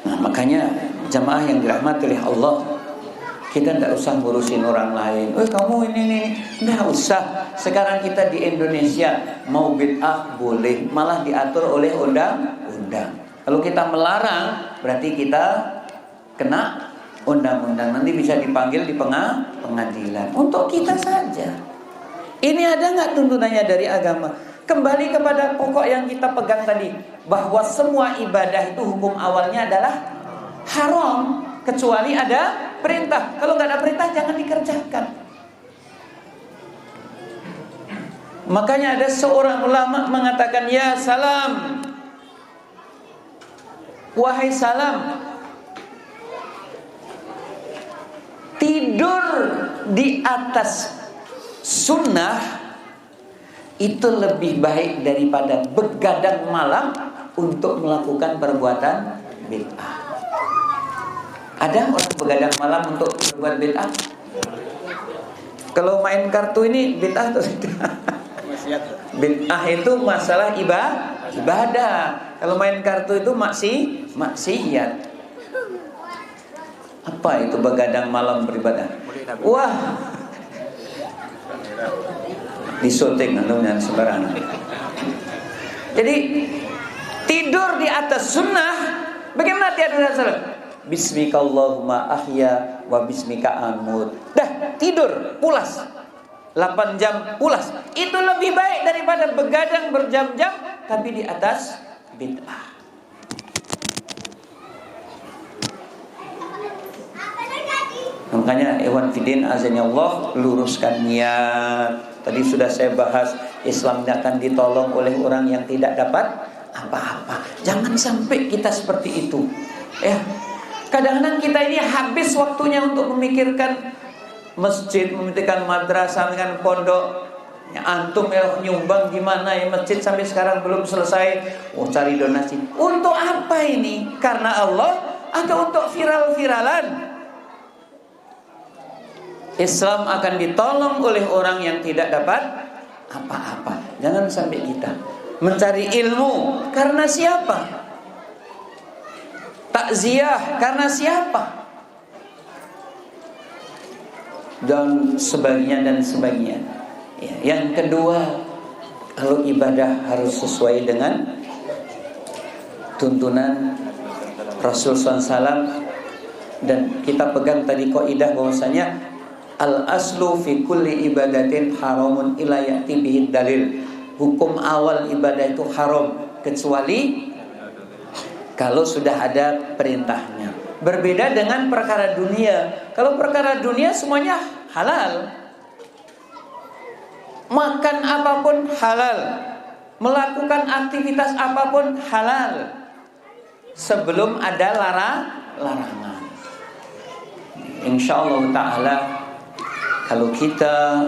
Speaker 1: Nah, makanya jamaah yang dirahmati oleh Allah, kita tidak usah ngurusin orang lain. Kamu ini, tidak usah. Sekarang kita di Indonesia mau bid'ah boleh, malah diatur oleh undang-undang. Kalau kita melarang, berarti kita kena undang-undang. Nanti bisa dipanggil di pengadilan. Untuk kita saja. Ini ada nggak tuntunannya dari agama? Kembali kepada pokok yang kita pegang tadi, bahwa semua ibadah itu hukum awalnya adalah haram, kecuali ada perintah. Kalau nggak ada perintah jangan dikerjakan. Makanya ada seorang ulama mengatakan, ya salam, wahai salam, tidur di atas sunnah itu lebih baik daripada begadang malam untuk melakukan perbuatan bid'ah. Ada orang begadang malam untuk berbuat bid'ah? Kalau main kartu ini bid'ah atau tidak? Bid'ah itu masalah ibadah. Kalau main kartu itu maksiat. Apa itu begadang malam beribadah? Wah, disunting dengan sembarangan. Jadi tidur di atas sunnah, bagaimana tidur di atas sunnah? Bismikallahumma ahya wa bismika amut. Dah tidur pulas 8 jam pulas. Itu lebih baik daripada begadang berjam-jam tapi di atas bid'ah. Makanya Ikhwan Fidin azanya Allah, luruskan niat. Tadi sudah saya bahas, Islam akan ditolong oleh orang yang tidak dapat apa-apa. Jangan sampai kita seperti itu. Ya. Kadang-kadang kita ini habis waktunya untuk memikirkan masjid, memikirkan madrasah, memikirkan pondok. Ya, antum ya nyumbang gimana ya, masjid sampai sekarang belum selesai. Cari donasi. Untuk apa ini? Karena Allah atau untuk viral-viralan? Islam akan ditolong oleh orang yang tidak dapat apa-apa. Jangan sampai kita mencari ilmu karena siapa? Takziah karena siapa? Dan sebagainya. Ya, yang kedua, kalau ibadah harus sesuai dengan tuntunan Rasul SAW. Dan kita pegang tadi kaidah bahwasanya al-aslu fi kulli ibadatin haramun ila ya'ti bihi dalil. Hukum awal ibadah itu haram kecuali kalau sudah ada perintahnya. Berbeda dengan perkara dunia. Kalau perkara dunia semuanya halal. Makan apapun halal. Melakukan aktivitas apapun halal. Sebelum ada larangan. Insyaallah ta'ala, kalau kita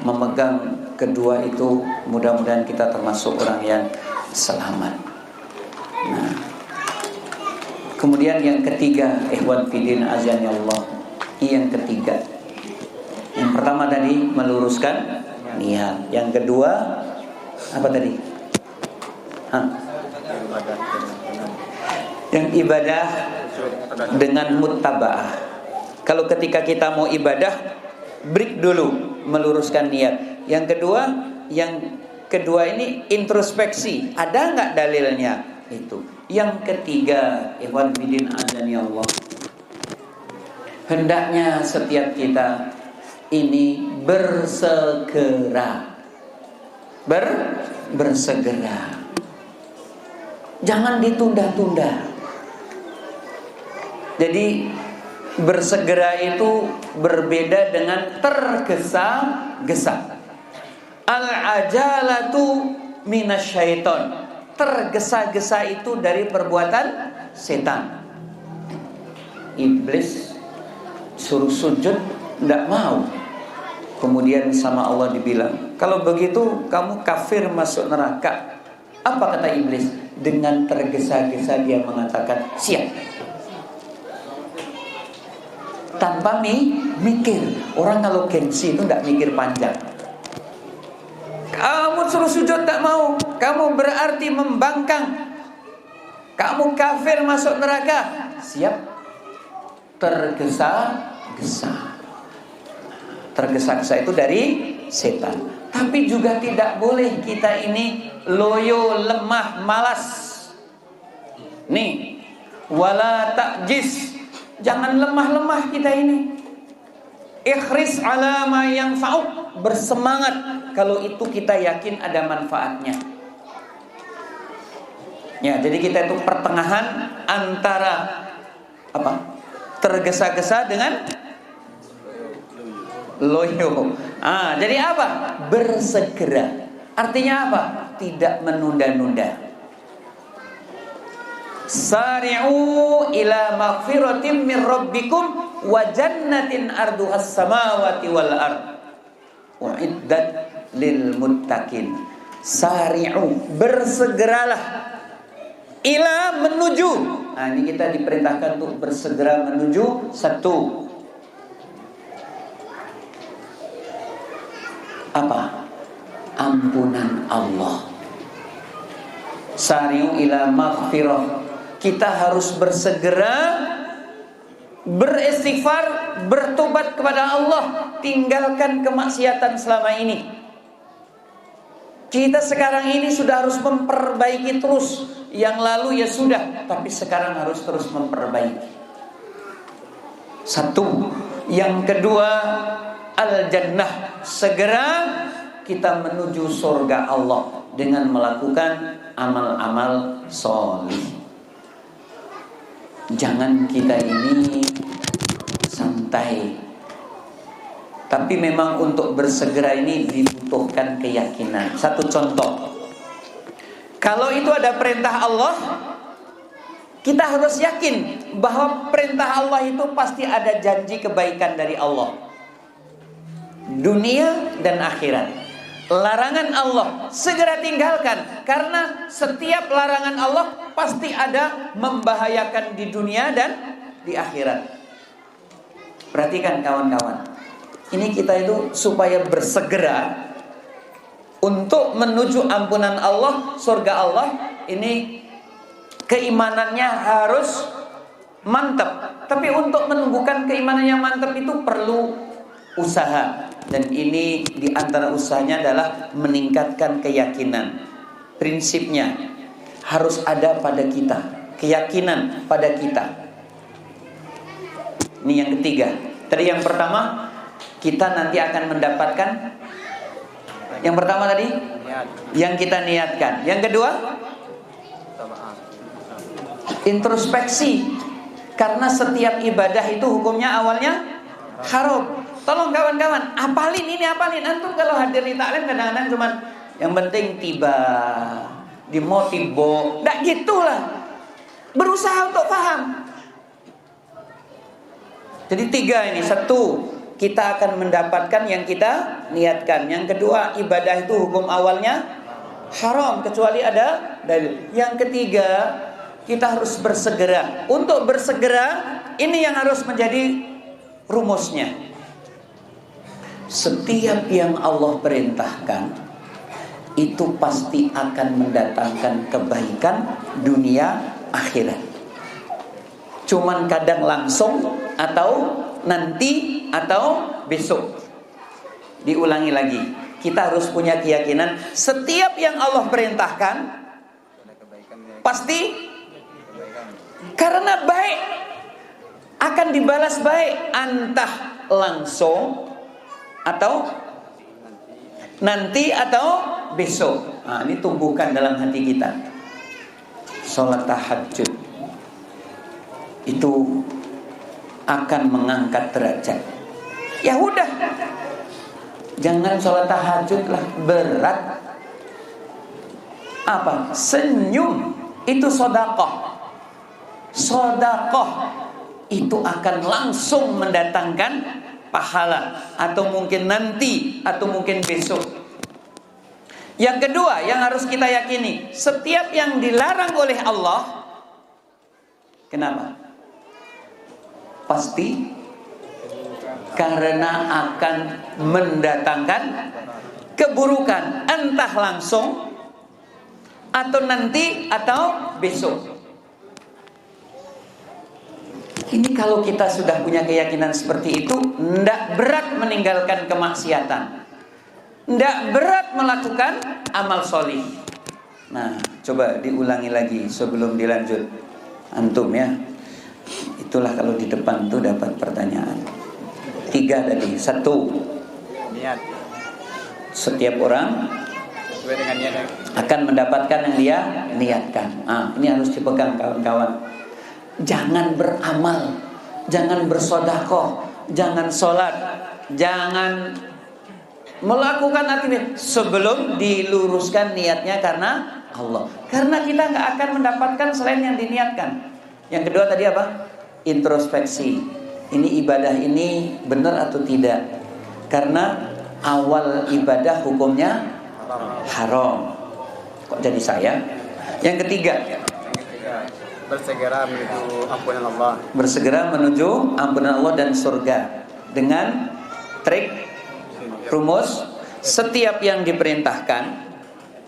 Speaker 1: memegang kedua itu, mudah-mudahan kita termasuk orang yang selamat. Nah, kemudian yang ketiga, Ikhwan Fidin azani Allah. Yang ketiga, yang pertama tadi meluruskan niat. Yang kedua apa tadi? Yang ibadah dengan muttaba'ah. Kalau ketika kita mau ibadah, break dulu, meluruskan niat. Yang kedua ini introspeksi. Ada nggak dalilnya? Itu. Yang ketiga, ikhwan fillah azan ya Allah, hendaknya setiap kita ini bersegera. Bersegera. Jangan ditunda-tunda. Jadi bersegera itu berbeda dengan tergesa-gesa. Al-ajalatu minasyaiton. Tergesa-gesa itu dari perbuatan setan. Iblis suruh sujud, tidak mau. Kemudian sama Allah dibilang, kalau begitu kamu kafir masuk neraka. Apa kata iblis? Dengan tergesa-gesa dia mengatakan siap, tanpa mikir. Orang kalau gengsi itu tidak mikir panjang. Kamu suruh sujud tak mau, kamu berarti membangkang, kamu kafir masuk neraka. Siap. Tergesa-gesa. Tergesa-gesa itu dari setan. Tapi juga tidak boleh kita ini loyo, lemah, malas. Nih, wala ta'jiz. Jangan lemah-lemah kita ini. Ikhris ala ma yanfa'uk. Bersemangat kalau itu kita yakin ada manfaatnya. Ya, jadi kita itu pertengahan antara apa? Tergesa-gesa dengan loyo. Jadi apa? Bersegera. Artinya apa? Tidak menunda-nunda. Sari'u ila maghfiratin min rabbikum wa jannatin arduhas samawati wal ard uiddat lil muttaqin. Sari'u, bersegeralah, ila, menuju. Ini kita diperintahkan untuk bersegera menuju satu. Apa? Ampunan Allah. Sari'u ila maghfirah. Kita harus bersegera beristighfar, bertobat kepada Allah, tinggalkan kemaksiatan selama ini. Kita sekarang ini sudah harus memperbaiki terus. Yang lalu ya sudah, tapi sekarang harus terus memperbaiki. Satu. Yang kedua, al-jannah. Segera kita menuju surga Allah dengan melakukan amal-amal solih. Jangan kita ini santai. Tapi memang untuk bersegera ini dibutuhkan keyakinan. Satu contoh, kalau itu ada perintah Allah, kita harus yakin bahwa perintah Allah itu pasti ada janji kebaikan dari Allah, dunia dan akhirat. Larangan Allah segera tinggalkan, karena setiap larangan Allah pasti ada membahayakan di dunia dan di akhirat. Perhatikan kawan-kawan, ini kita itu supaya bersegera untuk menuju ampunan Allah, surga Allah. Ini keimanannya harus mantap. Tapi untuk menumbuhkan keimanan yang mantap itu perlu usaha. Dan ini diantara usahanya adalah meningkatkan keyakinan. Prinsipnya harus ada pada kita, keyakinan pada kita. Ini yang ketiga. Tadi yang pertama, kita nanti akan mendapatkan. Yang pertama tadi yang kita niatkan. Yang kedua, introspeksi. Karena setiap ibadah itu hukumnya awalnya haram. Tolong kawan-kawan, apalin ini, apalin. Antum kalau hadir di taklim kadang-kadang cuman yang penting tiba, dimotibo. Nggak gitulah. Berusaha untuk paham. Jadi tiga ini. Satu, kita akan mendapatkan yang kita niatkan. Yang kedua, ibadah itu hukum awalnya haram kecuali ada dalil. Yang ketiga, kita harus bersegera. Untuk bersegera, ini yang harus menjadi rumusnya. Setiap yang Allah perintahkan itu pasti akan mendatangkan kebaikan dunia akhirat. Cuman kadang langsung atau nanti atau besok. Diulangi lagi, kita harus punya keyakinan setiap yang Allah perintahkan pasti Karena baik akan dibalas baik, entah langsung atau nanti atau besok. Nah, ini tumbuhkan dalam hati kita. Sholat tahajud itu akan mengangkat derajat. Ya udah, jangan sholat tahajud lah, berat. Apa? Senyum itu sedekah. Sedekah itu akan langsung mendatangkan pahala, atau mungkin nanti, atau mungkin besok. Yang kedua yang harus kita yakini, setiap yang dilarang oleh Allah, kenapa? Pasti karena akan mendatangkan keburukan, entah langsung atau nanti atau besok. Ini kalau kita sudah punya keyakinan seperti itu, tidak berat meninggalkan kemaksiatan, tidak berat melakukan amal solih. Nah, coba diulangi lagi sebelum dilanjut. Antum ya, itulah kalau di depan tuh dapat pertanyaan. 3 tadi. 1,
Speaker 2: niat.
Speaker 1: Setiap orang
Speaker 2: Sesuai dengan niatnya
Speaker 1: akan mendapatkan yang dia niatkan. Ini harus dipegang kawan-kawan. Jangan beramal, jangan bersedekah, jangan sholat, jangan melakukan aktivitas sebelum diluruskan niatnya karena Allah. Karena kita nggak akan mendapatkan selain yang diniatkan. Yang kedua tadi apa? Introspeksi. Ini ibadah ini benar atau tidak? Karena awal ibadah hukumnya haram. Kok jadi saya? Yang ketiga,
Speaker 2: bersegera menuju ampunan Allah.
Speaker 1: Bersegera menuju ampunan Allah dan surga dengan trik rumus, setiap yang diperintahkan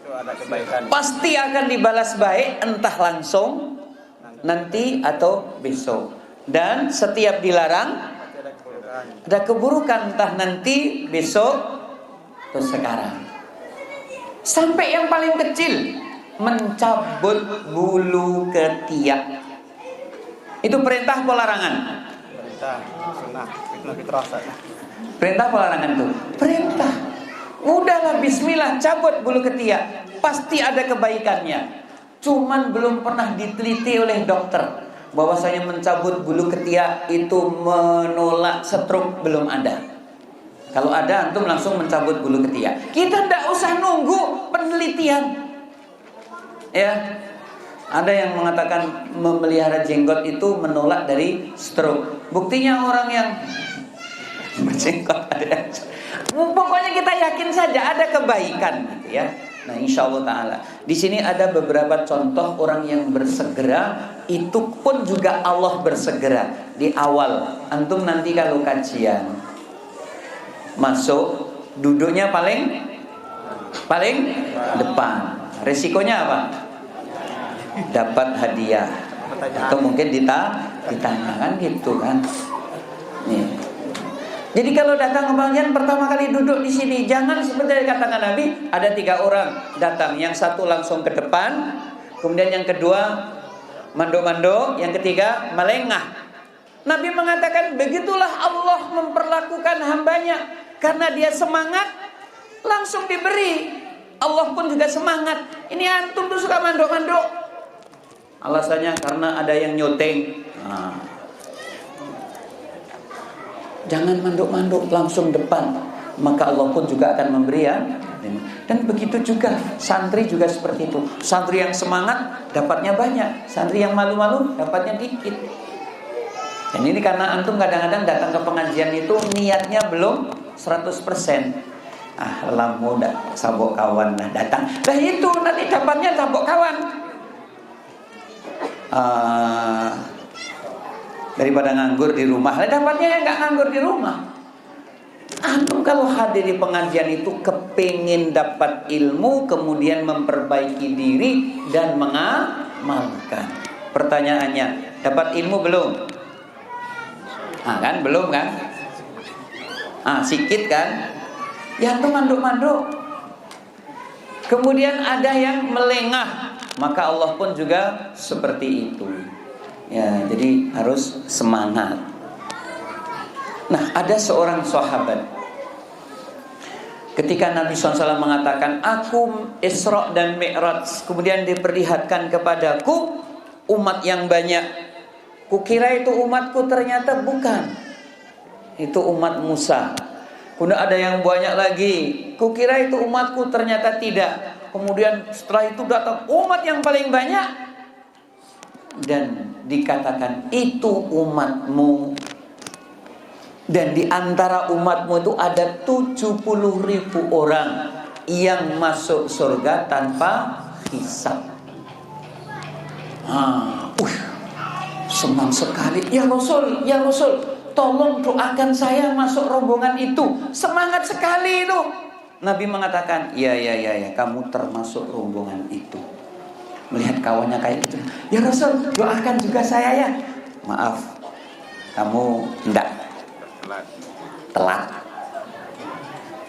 Speaker 2: Itu ada kebaikan.
Speaker 1: pasti akan dibalas baik, entah langsung, nanti atau besok. Dan setiap dilarang
Speaker 2: Ada keburukan.
Speaker 1: ada keburukan, entah nanti, besok atau sekarang. Sampai yang paling kecil, mencabut bulu ketiak. Itu perintah apa larangan?
Speaker 2: Perintah, sunnah, fitnah fitrah.
Speaker 1: Perintah apa larangan tuh? Perintah. Udahlah bismillah, cabut bulu ketiak. Pasti ada kebaikannya. Cuman belum pernah diteliti oleh dokter bahwasanya mencabut bulu ketiak itu menolak stroke, belum ada. Kalau ada, antum langsung mencabut bulu ketiak. Kita tidak usah nunggu penelitian. Ya, ada yang mengatakan memelihara jenggot itu menolak dari stroke. Buktinya orang yang berjenggot ada. Pokoknya kita yakin saja ada kebaikan, gitu ya. Nah, insya Allah Taala di sini ada beberapa contoh orang yang bersegera. Itu pun juga Allah bersegera di awal. Antum nanti kalau kajian masuk, duduknya paling depan. Resikonya apa? Dapat hadiah atau mungkin ditanyakan gitu kan. Nih. Jadi kalau datang ke pengajian pertama kali duduk di sini, jangan seperti yang katakan Nabi, ada 3 orang datang, yang satu langsung ke depan, kemudian yang kedua mando-mando, yang ketiga melengah. Nabi mengatakan begitulah Allah memperlakukan hambanya, karena dia semangat langsung diberi. Allah pun juga semangat. Ini antum tuh suka mando-mando. Alasannya karena ada yang nyoteng. Jangan manduk-manduk, langsung depan. Maka Allah pun juga akan memberi ya. Dan begitu juga santri juga seperti itu. Santri yang semangat dapatnya banyak, santri yang malu-malu dapatnya dikit. Dan ini karena antum kadang-kadang datang ke pengajian itu niatnya belum 100%. Lamu dah sabok kawan lah datang. Lah itu nanti dapatnya sabok kawan. Daripada nganggur di rumah, lah dapatnya yang nggak nganggur di rumah. Antum kalau hadir di pengajian itu kepingin dapat ilmu, kemudian memperbaiki diri dan mengamalkan. Pertanyaannya, dapat ilmu belum? Kan belum kan? Sikit kan? Ya antum manduk-manduk. Kemudian ada yang melengah, maka Allah pun juga seperti itu. Ya, jadi harus semangat. Nah, ada seorang sahabat ketika Nabi SAW mengatakan, aku Isra dan Mi'raj, kemudian diperlihatkan kepadaku umat yang banyak. Kukira itu umatku, ternyata bukan. Itu umat Musa. Kemudian ada yang banyak lagi. Kukira itu umatku, ternyata tidak. Kemudian setelah itu datang umat yang paling banyak. Dan dikatakan itu umatmu. Dan di antara umatmu itu ada 70.000 orang yang masuk surga tanpa hisab. Senang sekali. Ya Rasul, tolong doakan saya masuk rombongan itu. Semangat sekali itu. Nabi mengatakan, ya, kamu termasuk rombongan itu. Melihat kawannya kayak gitu, ya Rasul, doakan juga saya ya. Maaf, kamu enggak. Telat.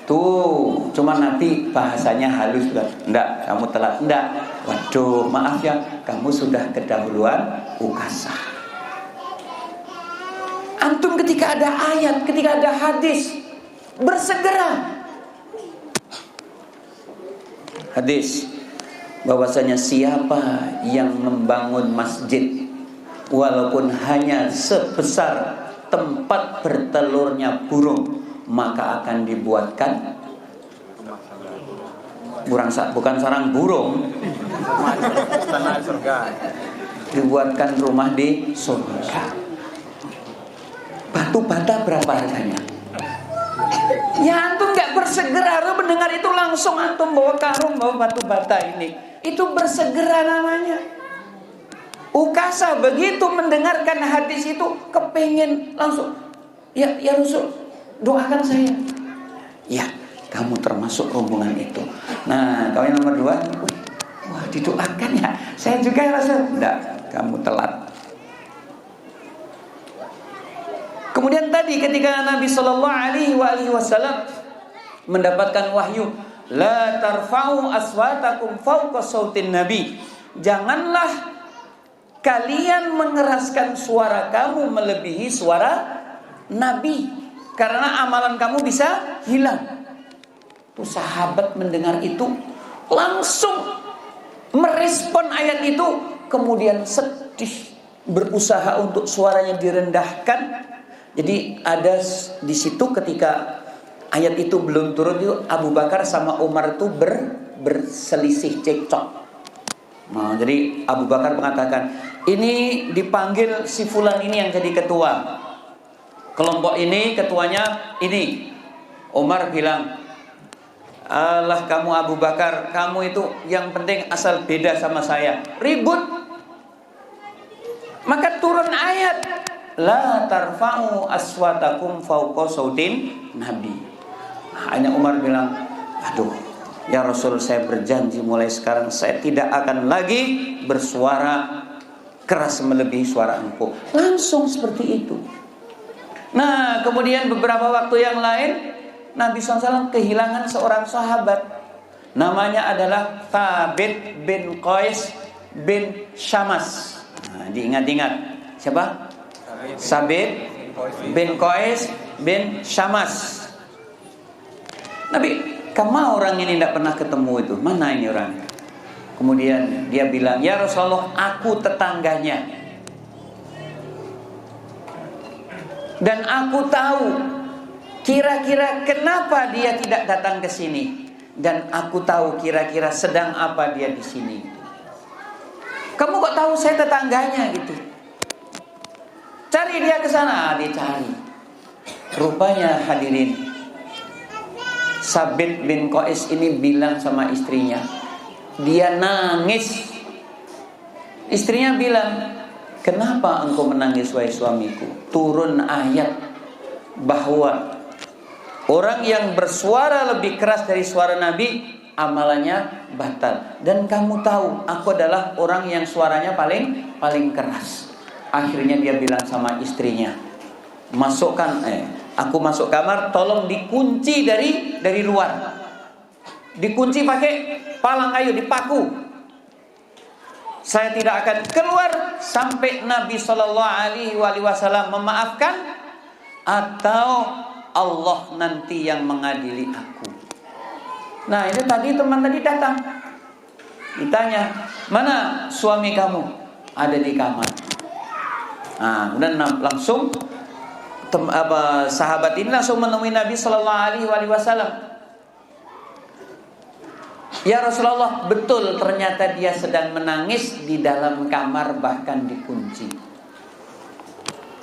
Speaker 1: Tuh, cuma Nabi bahasanya halus kan. Enggak, kamu telat. Enggak. Waduh, maaf ya, kamu sudah kedahuluan ukasa. Antum ketika ada ayat, ketika ada hadis, bersegera. Hadis bahwasanya siapa yang membangun masjid walaupun hanya sebesar tempat bertelurnya burung, maka akan dibuatkan bukan sarang burung,
Speaker 2: Tanah surga.
Speaker 1: dibuatkan rumah di surga. Batu bata berapa harganya? Ya antum gak bersegera, lu mendengar itu langsung antum bawa karung, bawa batu bata ini. Itu bersegera namanya. Ukasa begitu mendengarkan hadis itu kepengen langsung, ya Rasul, doakan saya. Ya, kamu termasuk rombongan itu. Nah, kau yang nomor 2, wah didoakan ya. Saya juga ya Rasul. Enggak, kamu telat. Kemudian tadi ketika Nabi Shallallahu Alaihi Wasallam mendapatkan wahyu, la tarfa'u aswatakum fawqa sautin Nabi. Janganlah kalian mengeraskan suara kamu melebihi suara Nabi, karena amalan kamu bisa hilang. Tuh sahabat mendengar itu langsung merespon ayat itu, kemudian sedih, berusaha untuk suaranya direndahkan. Jadi ada di situ ketika ayat itu belum turun itu Abu Bakar sama Umar itu berselisih cekcok. Nah, jadi Abu Bakar mengatakan, ini dipanggil si fulan ini yang jadi ketua. Kelompok ini ketuanya ini. Umar bilang, alah kamu Abu Bakar, kamu itu yang penting asal beda sama saya. Ribut. Maka turun ayat, la tarfa'u aswatakum fawqa sautin Nabi. Hanya Umar bilang, aduh ya Rasul, saya berjanji mulai sekarang saya tidak akan lagi bersuara keras melebihi suara engkau. Langsung seperti itu. Nah kemudian beberapa waktu yang lain Nabi SAW kehilangan seorang sahabat. Namanya adalah Thabit bin Qais bin Syamas. Nah, diingat-ingat. Siapa? Thabit bin Qais bin Syamas. Nabi, kemana orang ini tidak pernah ketemu itu? Mana ini orang? Kemudian dia bilang, ya Rasulullah, aku tetangganya. Dan aku tahu kira-kira kenapa dia tidak datang ke sini. Dan aku tahu kira-kira sedang apa dia di sini. Kamu kok tahu saya tetangganya gitu? Cari dia ke sana, dia cari. Rupanya hadirin, Thabit bin Qais ini bilang sama istrinya, dia nangis. Istrinya bilang, kenapa engkau menangis wahai suamiku? Turun ayat bahwa orang yang bersuara lebih keras dari suara Nabi, amalannya batal. Dan kamu tahu, aku adalah orang yang suaranya paling keras. Akhirnya dia bilang sama istrinya, aku masuk kamar, tolong dikunci dari luar. Dikunci pakai palang kayu, dipaku. Saya tidak akan keluar sampai Nabi Shallallahu Alaihi Wasallam memaafkan atau Allah nanti yang mengadili aku. Nah, itu tadi teman tadi datang, ditanya, mana suami kamu? Ada di kamar. Nah, kemudian langsung sahabat ini langsung menemui Nabi Shallallahu Alaihi Wasallam. Ya Rasulullah, betul ternyata dia sedang menangis di dalam kamar, bahkan dikunci.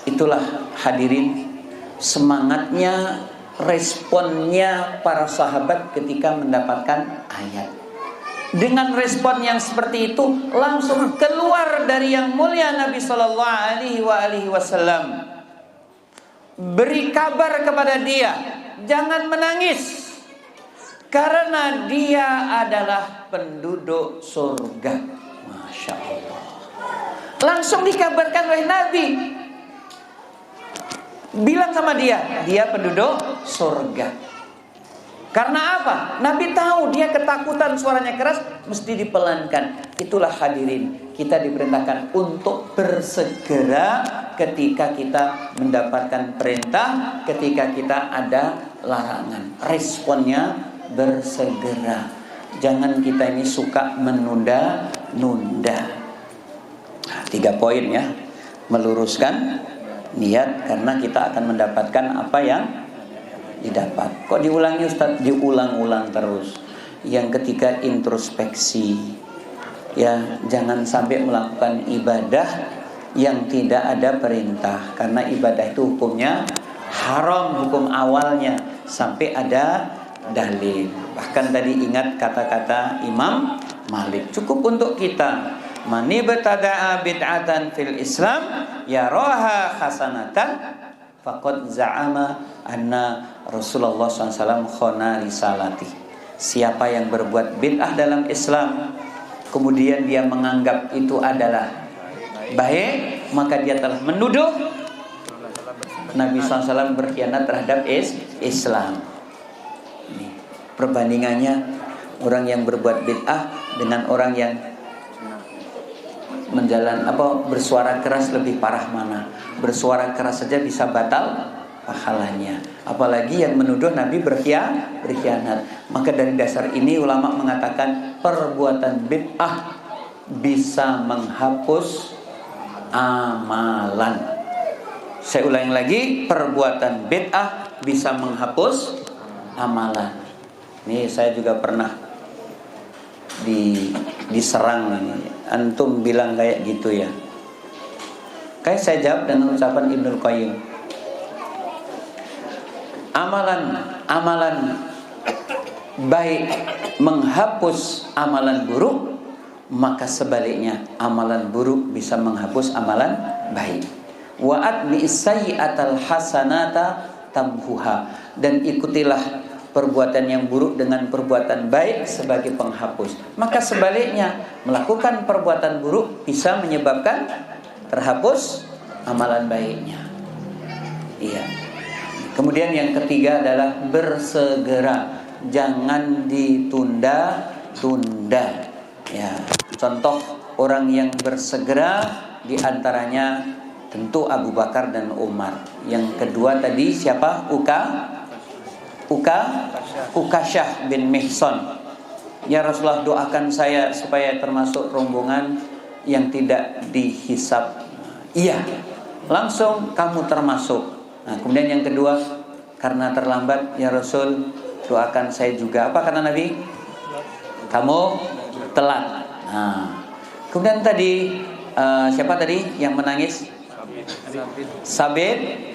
Speaker 1: Itulah hadirin semangatnya, responnya para sahabat ketika mendapatkan ayat. Dengan respon yang seperti itu, langsung keluar dari yang mulia Nabi Sallallahu Alaihi Wasallam, beri kabar kepada dia, jangan menangis, karena dia adalah penduduk surga. Masya Allah. Langsung dikabarkan oleh Nabi, bilang sama dia, dia penduduk surga. Karena apa? Nabi tahu dia ketakutan, suaranya keras, mesti dipelankan. Itulah hadirin, kita diperintahkan untuk bersegera ketika kita mendapatkan perintah, ketika kita ada larangan. Responnya bersegera. Jangan kita ini suka menunda-nunda. Nah, 3 poin ya. Meluruskan niat, karena kita akan mendapatkan apa yang didapat. Kok diulangi Ustaz? Diulang-ulang terus. Yang ketiga, introspeksi. Ya, jangan sampai melakukan ibadah yang tidak ada perintah, karena ibadah itu hukumnya haram, hukum awalnya, sampai ada dalil. Bahkan tadi ingat kata-kata Imam Malik, cukup untuk kita, man ibtada'a bid'atan fil Islam yaraha hasanatan faqad za'ama anna Rasulullah SAW khana risalati. Siapa yang berbuat bid'ah dalam Islam kemudian dia menganggap itu adalah baik, maka dia telah menuduh Nabi SAW berkhianat terhadap Islam. Ini perbandingannya orang yang berbuat bid'ah dengan orang yang bersuara keras, lebih parah mana? Bersuara keras saja bisa batal pahalanya, apalagi yang menuduh Nabi berkhianat. Maka dari dasar ini ulama mengatakan perbuatan bid'ah bisa menghapus amalan. Saya ulangi lagi, perbuatan bid'ah bisa menghapus amalan. Ini saya juga pernah diserang. Antum bilang kayak gitu ya. Kayak saya jawab dengan ucapan Ibnul Qayyim. Amalan baik menghapus amalan buruk, maka sebaliknya amalan buruk bisa menghapus amalan baik. Wa atbi'is sayyi'atal hasanata tamhuha, dan ikutilah perbuatan yang buruk dengan perbuatan baik sebagai penghapus. Maka sebaliknya, melakukan perbuatan buruk bisa menyebabkan terhapus amalan baiknya. Iya. Kemudian yang ketiga adalah bersegera, jangan ditunda-tunda. Ya, contoh orang yang bersegera diantaranya tentu Abu Bakar dan Umar. Yang kedua tadi siapa? Ukasyah bin Mihsan. Ya Rasulullah, doakan saya supaya termasuk rombongan yang tidak dihisab. Iya, langsung kamu termasuk. Nah, kemudian yang kedua, karena terlambat, ya Rasul, doakan saya juga. Apa kata Nabi? Kamu telat. Nah, kemudian tadi siapa tadi yang menangis? Sabit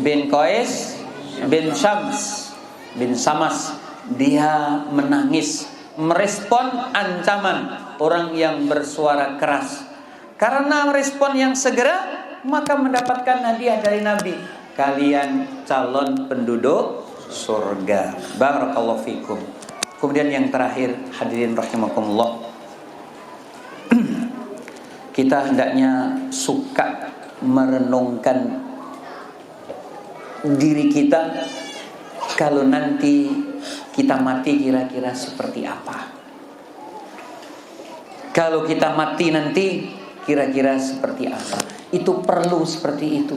Speaker 1: bin Qais bin Syams bin Samas. Dia menangis, merespon ancaman orang yang bersuara keras. Karena respon yang segera, maka mendapatkan hadiah dari Nabi. Kalian calon penduduk surga. Barakallahu fikum. Kemudian yang terakhir, hadirin rahimakumullah, kita hendaknya suka merenungkan diri kita kalau nanti kita mati kira-kira seperti apa. Kalau kita mati nanti kira-kira seperti apa? Itu perlu seperti itu.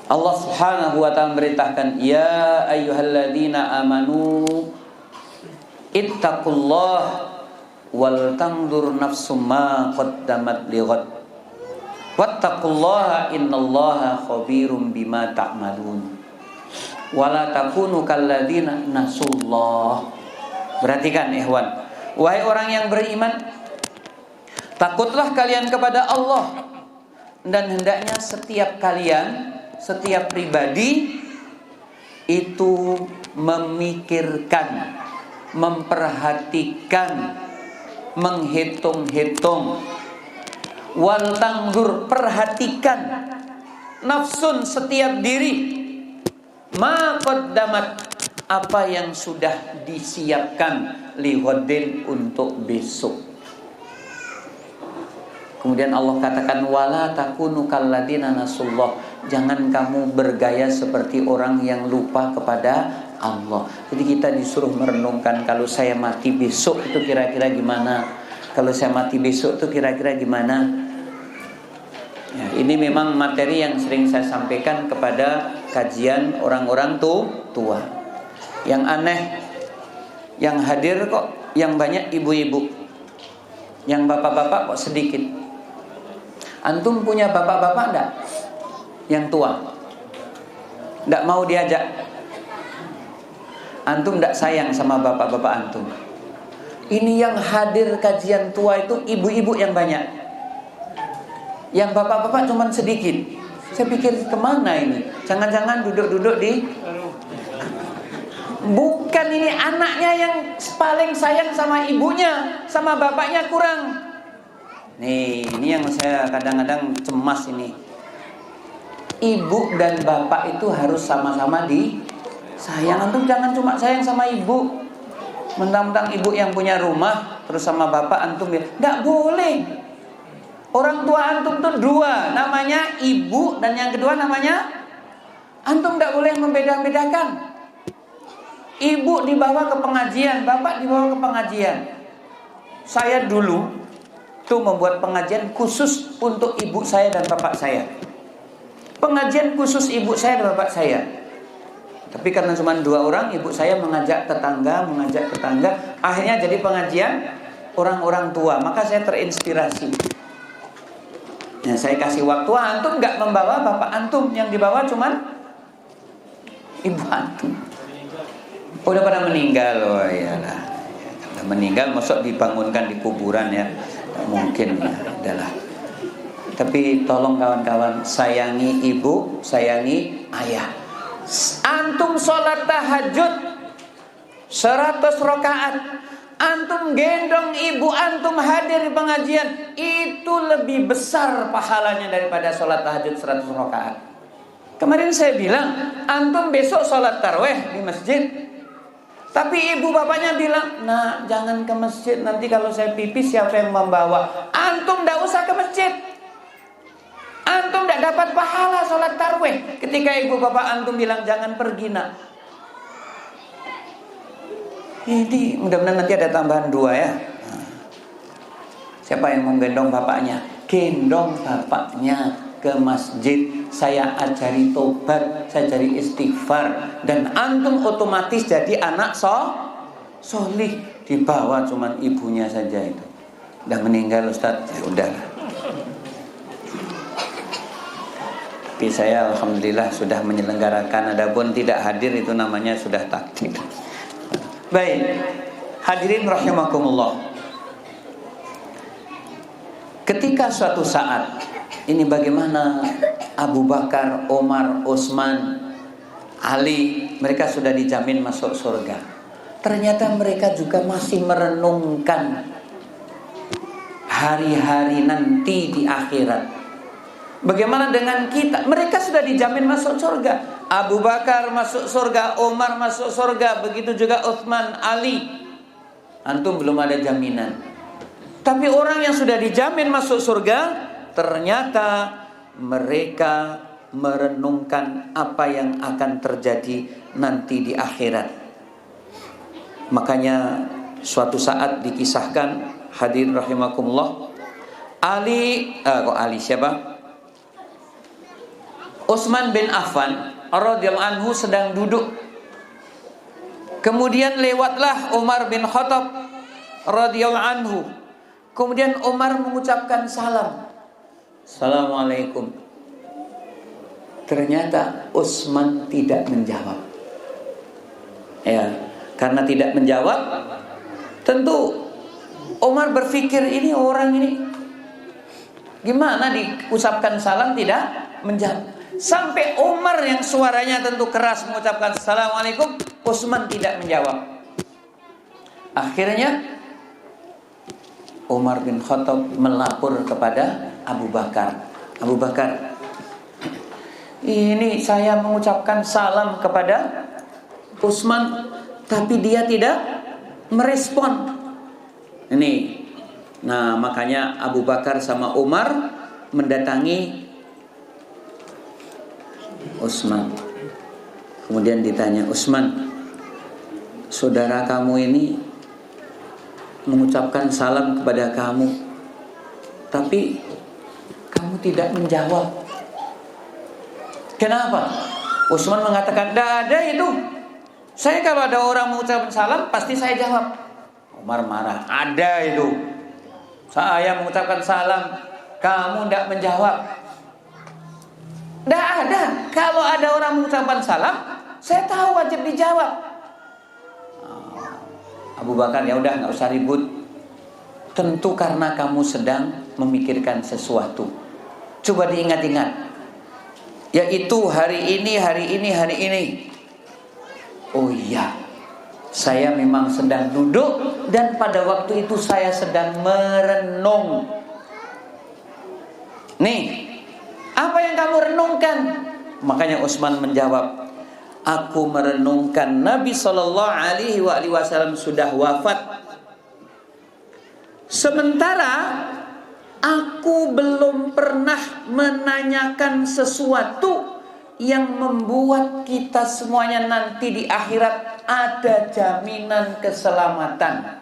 Speaker 1: Allah Subhanahu wa taala merintahkan, ya ayyuhalladzina amanu ittaqullah wal tanzur nafsum ma qaddamat lighad wattaqullaha innallaha khabirum bima ta'malun wala takunu kalladzina nasullah. Perhatikan ikhwan, wahai orang yang beriman, takutlah kalian kepada Allah, dan hendaknya setiap kalian, setiap pribadi itu memikirkan, memperhatikan, menghitung-hitung. Wal tanzur, perhatikan, nafsun, setiap diri, ma qaddamat, apa yang sudah disiapkan, lihodin, untuk besok. Kemudian Allah katakan, wala takunu kalladina nasullah, jangan kamu bergaya seperti orang yang lupa kepada Allah. Jadi kita disuruh merenungkan, kalau saya mati besok itu kira-kira gimana? Kalau saya mati besok itu kira-kira gimana? Ya, ini memang materi yang sering saya sampaikan kepada kajian orang-orang tua. Yang aneh, yang hadir kok yang banyak ibu-ibu, yang bapak-bapak kok sedikit. Antum punya bapak-bapak enggak? Yang tua? Enggak mau diajak? Antum enggak sayang sama bapak-bapak antum? Ini yang hadir kajian tua itu ibu-ibu yang banyak. Yang bapak-bapak cuma sedikit. Saya pikir kemana ini? Jangan-jangan duduk-duduk di... Bukan, ini anaknya yang paling sayang sama ibunya, sama bapaknya kurang. Nih, ini yang saya kadang-kadang cemas ini. Ibu dan bapak itu harus sama-sama disayang. Antum jangan cuma sayang sama ibu. Mentang-mentang ibu yang punya rumah, terus sama bapak antum ya. Nggak boleh. Orang tua antum tuh dua, namanya ibu, dan yang kedua namanya antum. Nggak boleh membeda-bedakan. Ibu dibawa ke pengajian, bapak dibawa ke pengajian. Saya dulu itu membuat pengajian khusus untuk ibu saya dan bapak saya. Pengajian khusus ibu saya dan bapak saya. Tapi karena cuma 2 orang, ibu saya mengajak tetangga, akhirnya jadi pengajian orang-orang tua. Maka saya terinspirasi. Nah, saya kasih waktu, antum nggak membawa bapak antum, yang dibawa cuma ibu antum. Udah pada meninggal, oh iyalah. Udah meninggal, masuk dibangunkan di kuburan ya. Mungkin ya, adalah. Tapi tolong kawan-kawan, sayangi ibu, sayangi ayah. Antum sholat tahajud 100 rakaat, antum gendong ibu antum hadir di pengajian, itu lebih besar pahalanya daripada sholat tahajud 100 rakaat. Kemarin saya bilang, antum besok sholat tarawih di masjid, tapi ibu bapaknya bilang, nah jangan ke masjid, nanti kalau saya pipis siapa yang membawa? Antum tidak usah ke masjid, antum tidak dapat pahala sholat tarawih. Ketika ibu bapak antum bilang jangan pergi nak. Ini mudah-mudahan nanti ada tambahan 2 ya. Siapa yang menggendong bapaknya? Gendong bapaknya ke masjid. Saya ajari tobat, saya ajari istighfar, dan antum otomatis jadi anak solih. Dibawa cuman ibunya saja itu. Udah meninggal Ustaz, ya udahlah. Tapi saya alhamdulillah sudah menyelenggarakan, adapun tidak hadir itu namanya sudah takdir. Baik, hadirin rahimakumullah. Ketika suatu saat ini bagaimana Abu Bakar, Omar, Utsman, Ali, mereka sudah dijamin masuk surga. Ternyata mereka juga masih merenungkan hari-hari nanti di akhirat. Bagaimana dengan kita? Mereka sudah dijamin masuk surga. Abu Bakar masuk surga, Omar masuk surga, begitu juga Utsman, Ali. Antum belum ada jaminan. Tapi orang yang sudah dijamin masuk surga, ternyata mereka merenungkan apa yang akan terjadi nanti di akhirat. Makanya suatu saat dikisahkan Hadirin rahimakumullah. Kok Ali siapa? Utsman bin Affan radhiyallahu anhu sedang duduk. Kemudian lewatlah Umar bin Khattab radhiyallahu anhu. Kemudian Umar mengucapkan salam. Assalamualaikum. Ternyata Utsman tidak menjawab. Ya, karena tidak menjawab, tentu Umar berpikir ini orang ini gimana diucapkan salam tidak menjawab. Sampai Umar yang suaranya tentu keras mengucapkan Assalamualaikum, Utsman tidak menjawab. Akhirnya Umar bin Khattab melapor kepada Abu Bakar. Abu Bakar, ini saya mengucapkan salam kepada Utsman, tapi dia tidak merespon. Ini, nah makanya Abu Bakar sama Umar mendatangi Utsman. Kemudian ditanya, Utsman, saudara kamu ini mengucapkan salam kepada kamu, tapi kamu tidak menjawab. Kenapa? Utsman mengatakan, tidak ada itu. Saya kalau ada orang mengucapkan salam, pasti saya jawab. Umar marah, ada itu. Saya mengucapkan salam, kamu tidak menjawab. Tidak ada. Kalau ada orang mengucapkan salam, saya tahu wajib dijawab. Abu Bakar, ya udah nggak usah ribut. Tentu karena kamu sedang memikirkan sesuatu. Coba diingat-ingat. Yaitu hari ini. Oh iya, saya memang sedang duduk dan pada waktu itu saya sedang merenung. Nih, apa yang kamu renungkan? Makanya Utsman menjawab, aku merenungkan Nabi Shallallahu Alaihi Wasallam sudah wafat. Sementara aku belum pernah menanyakan sesuatu yang membuat kita semuanya nanti di akhirat ada jaminan keselamatan.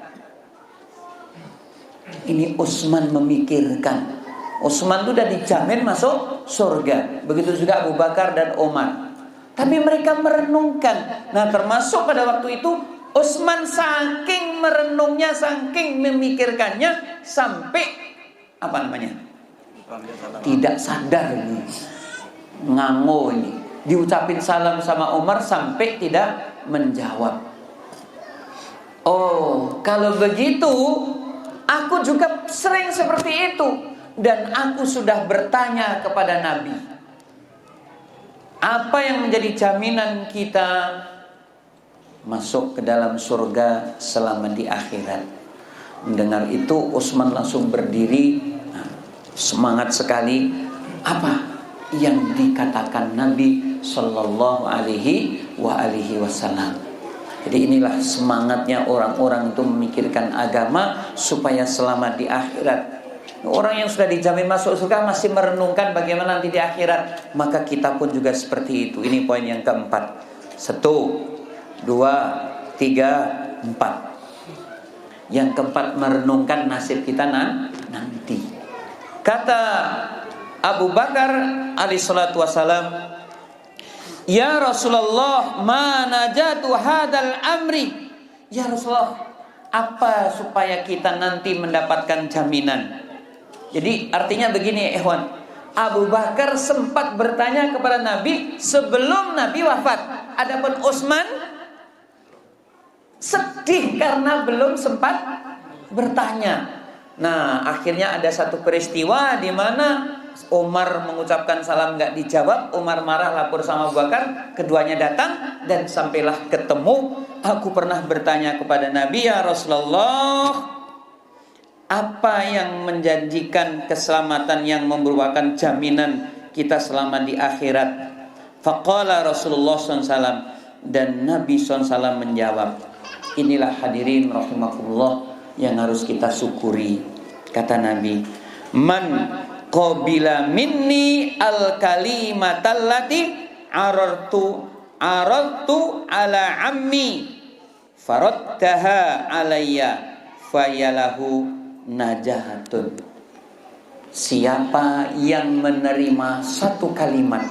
Speaker 1: Ini Utsman memikirkan. Utsman itu sudah dijamin masuk surga. Begitu juga Abu Bakar dan Umar. Tapi mereka merenungkan. Nah, termasuk pada waktu itu Utsman saking merenungnya, saking memikirkannya sampai apa namanya? Tidak sadar ini. Ngango ini. Diucapin salam sama Umar sampai tidak menjawab. Oh, kalau begitu aku juga sering seperti itu. Dan aku sudah bertanya kepada Nabi, apa yang menjadi jaminan kita masuk ke dalam surga selama di akhirat? Mendengar itu Utsman langsung berdiri, semangat sekali. Apa yang dikatakan Nabi Sallallahu Alaihi Wasallam? Jadi inilah semangatnya orang-orang itu memikirkan agama supaya selamat di akhirat. Orang yang sudah dijamin masuk surga masih merenungkan bagaimana nanti di akhirat. Maka kita pun juga seperti itu. Ini poin yang keempat. 1, 2, 3, 4. Yang keempat, merenungkan nasib kita nanti. Kata Abu Bakar alaihi salatu wasalam, ya Rasulullah, ma najatu hadal amri. Ya Rasulullah, apa supaya kita nanti mendapatkan jaminan? Jadi artinya begini, ikhwan. Abu Bakar sempat bertanya kepada Nabi sebelum Nabi wafat. Adapun Utsman sedih karena belum sempat bertanya. Nah, akhirnya ada satu peristiwa di mana Umar mengucapkan salam nggak dijawab. Umar marah, lapor sama Abu Bakar. Keduanya datang dan sampailah ketemu. Aku pernah bertanya kepada Nabi, ya Rasulullah, apa yang menjanjikan keselamatan yang merupakan jaminan kita selama di akhirat? Faqala Rasulullah SAW, dan Nabi SAW menjawab. Inilah hadirin rahimakumullah yang harus kita syukuri. Kata Nabi, man qabila minni al-kalimatallati arartu ala ammi faraddaha alayya fayalahu najahatun. Siapa yang menerima satu kalimat,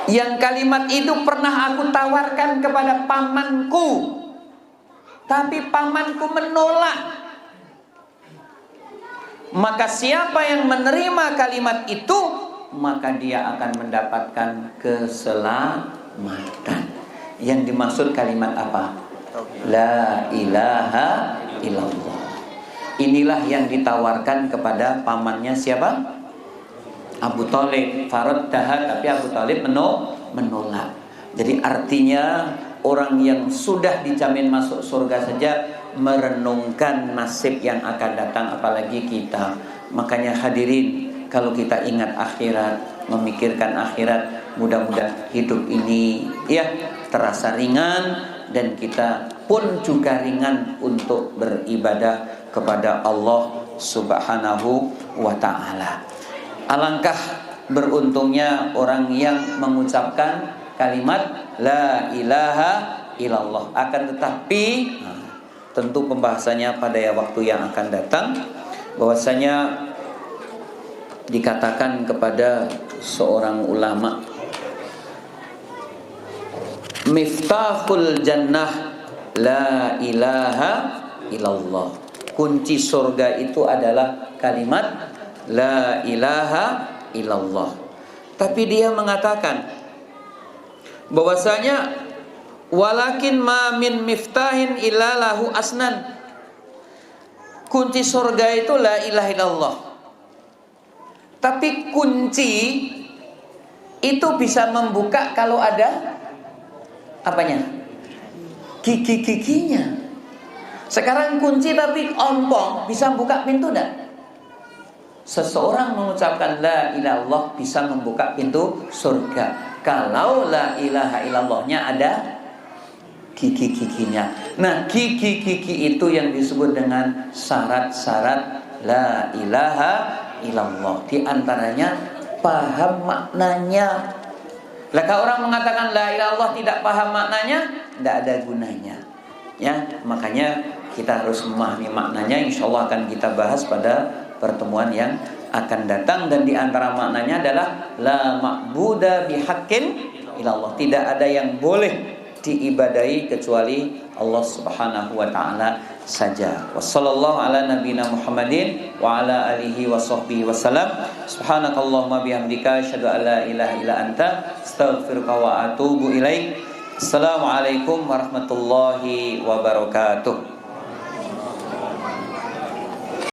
Speaker 1: yang kalimat itu pernah aku tawarkan kepada pamanku, tapi pamanku menolak, maka siapa yang menerima kalimat itu, maka dia akan mendapatkan keselamatan. Yang dimaksud kalimat apa? La ilaha illallah. Inilah yang ditawarkan kepada pamannya siapa? Abu Thalib. Faraddaha, tapi Abu Thalib menolak. Jadi artinya orang yang sudah dijamin masuk surga saja merenungkan nasib yang akan datang, apalagi kita. Makanya hadirin, kalau kita ingat akhirat, memikirkan akhirat, mudah-mudahan hidup ini ya terasa ringan, dan kita pun juga ringan untuk beribadah kepada Allah Subhanahu wa ta'ala. Alangkah beruntungnya orang yang mengucapkan kalimat la ilaha illallah. Akan tetapi tentu pembahasannya pada waktu yang akan datang, bahwasanya dikatakan kepada seorang ulama, miftahul jannah la ilaha illallah. Kunci surga itu adalah kalimat la ilaha illallah. Tapi dia mengatakan bahwasanya walakin ma min miftahin illa lahu asnan. Kunci surga itu la ilaha illallah. Tapi kunci itu bisa membuka kalau ada apanya? Gigi-giginya. Sekarang kunci tapi ompong, bisa buka pintu enggak? Seseorang mengucapkan la ilaha illallah bisa membuka pintu surga. Kalau la ilaha illallahnya ada gigi-giginya. Nah, gigi-gigi itu yang disebut dengan syarat-syarat la ilaha illallah. Di antaranya paham maknanya. Lah kalau orang mengatakan la ilaha illallah tidak paham maknanya, tidak ada gunanya. Ya, makanya kita harus memahami maknanya. Insyaallah akan kita bahas pada pertemuan yang akan datang. Dan di antara maknanya adalah la ma'buda bihaqqin illallah. Tidak ada yang boleh diibadahi kecuali Allah Subhanahu wa ta'ala saja. Wassallallahu ala nabiyina Muhammadin wa ala alihi wa sahbihi wasallam. Subhanakallahumma bihamdika asyhadu an la ilaha illa anta astaghfiruka wa atubu ilaik. Assalamualaikum warahmatullahi wabarakatuh.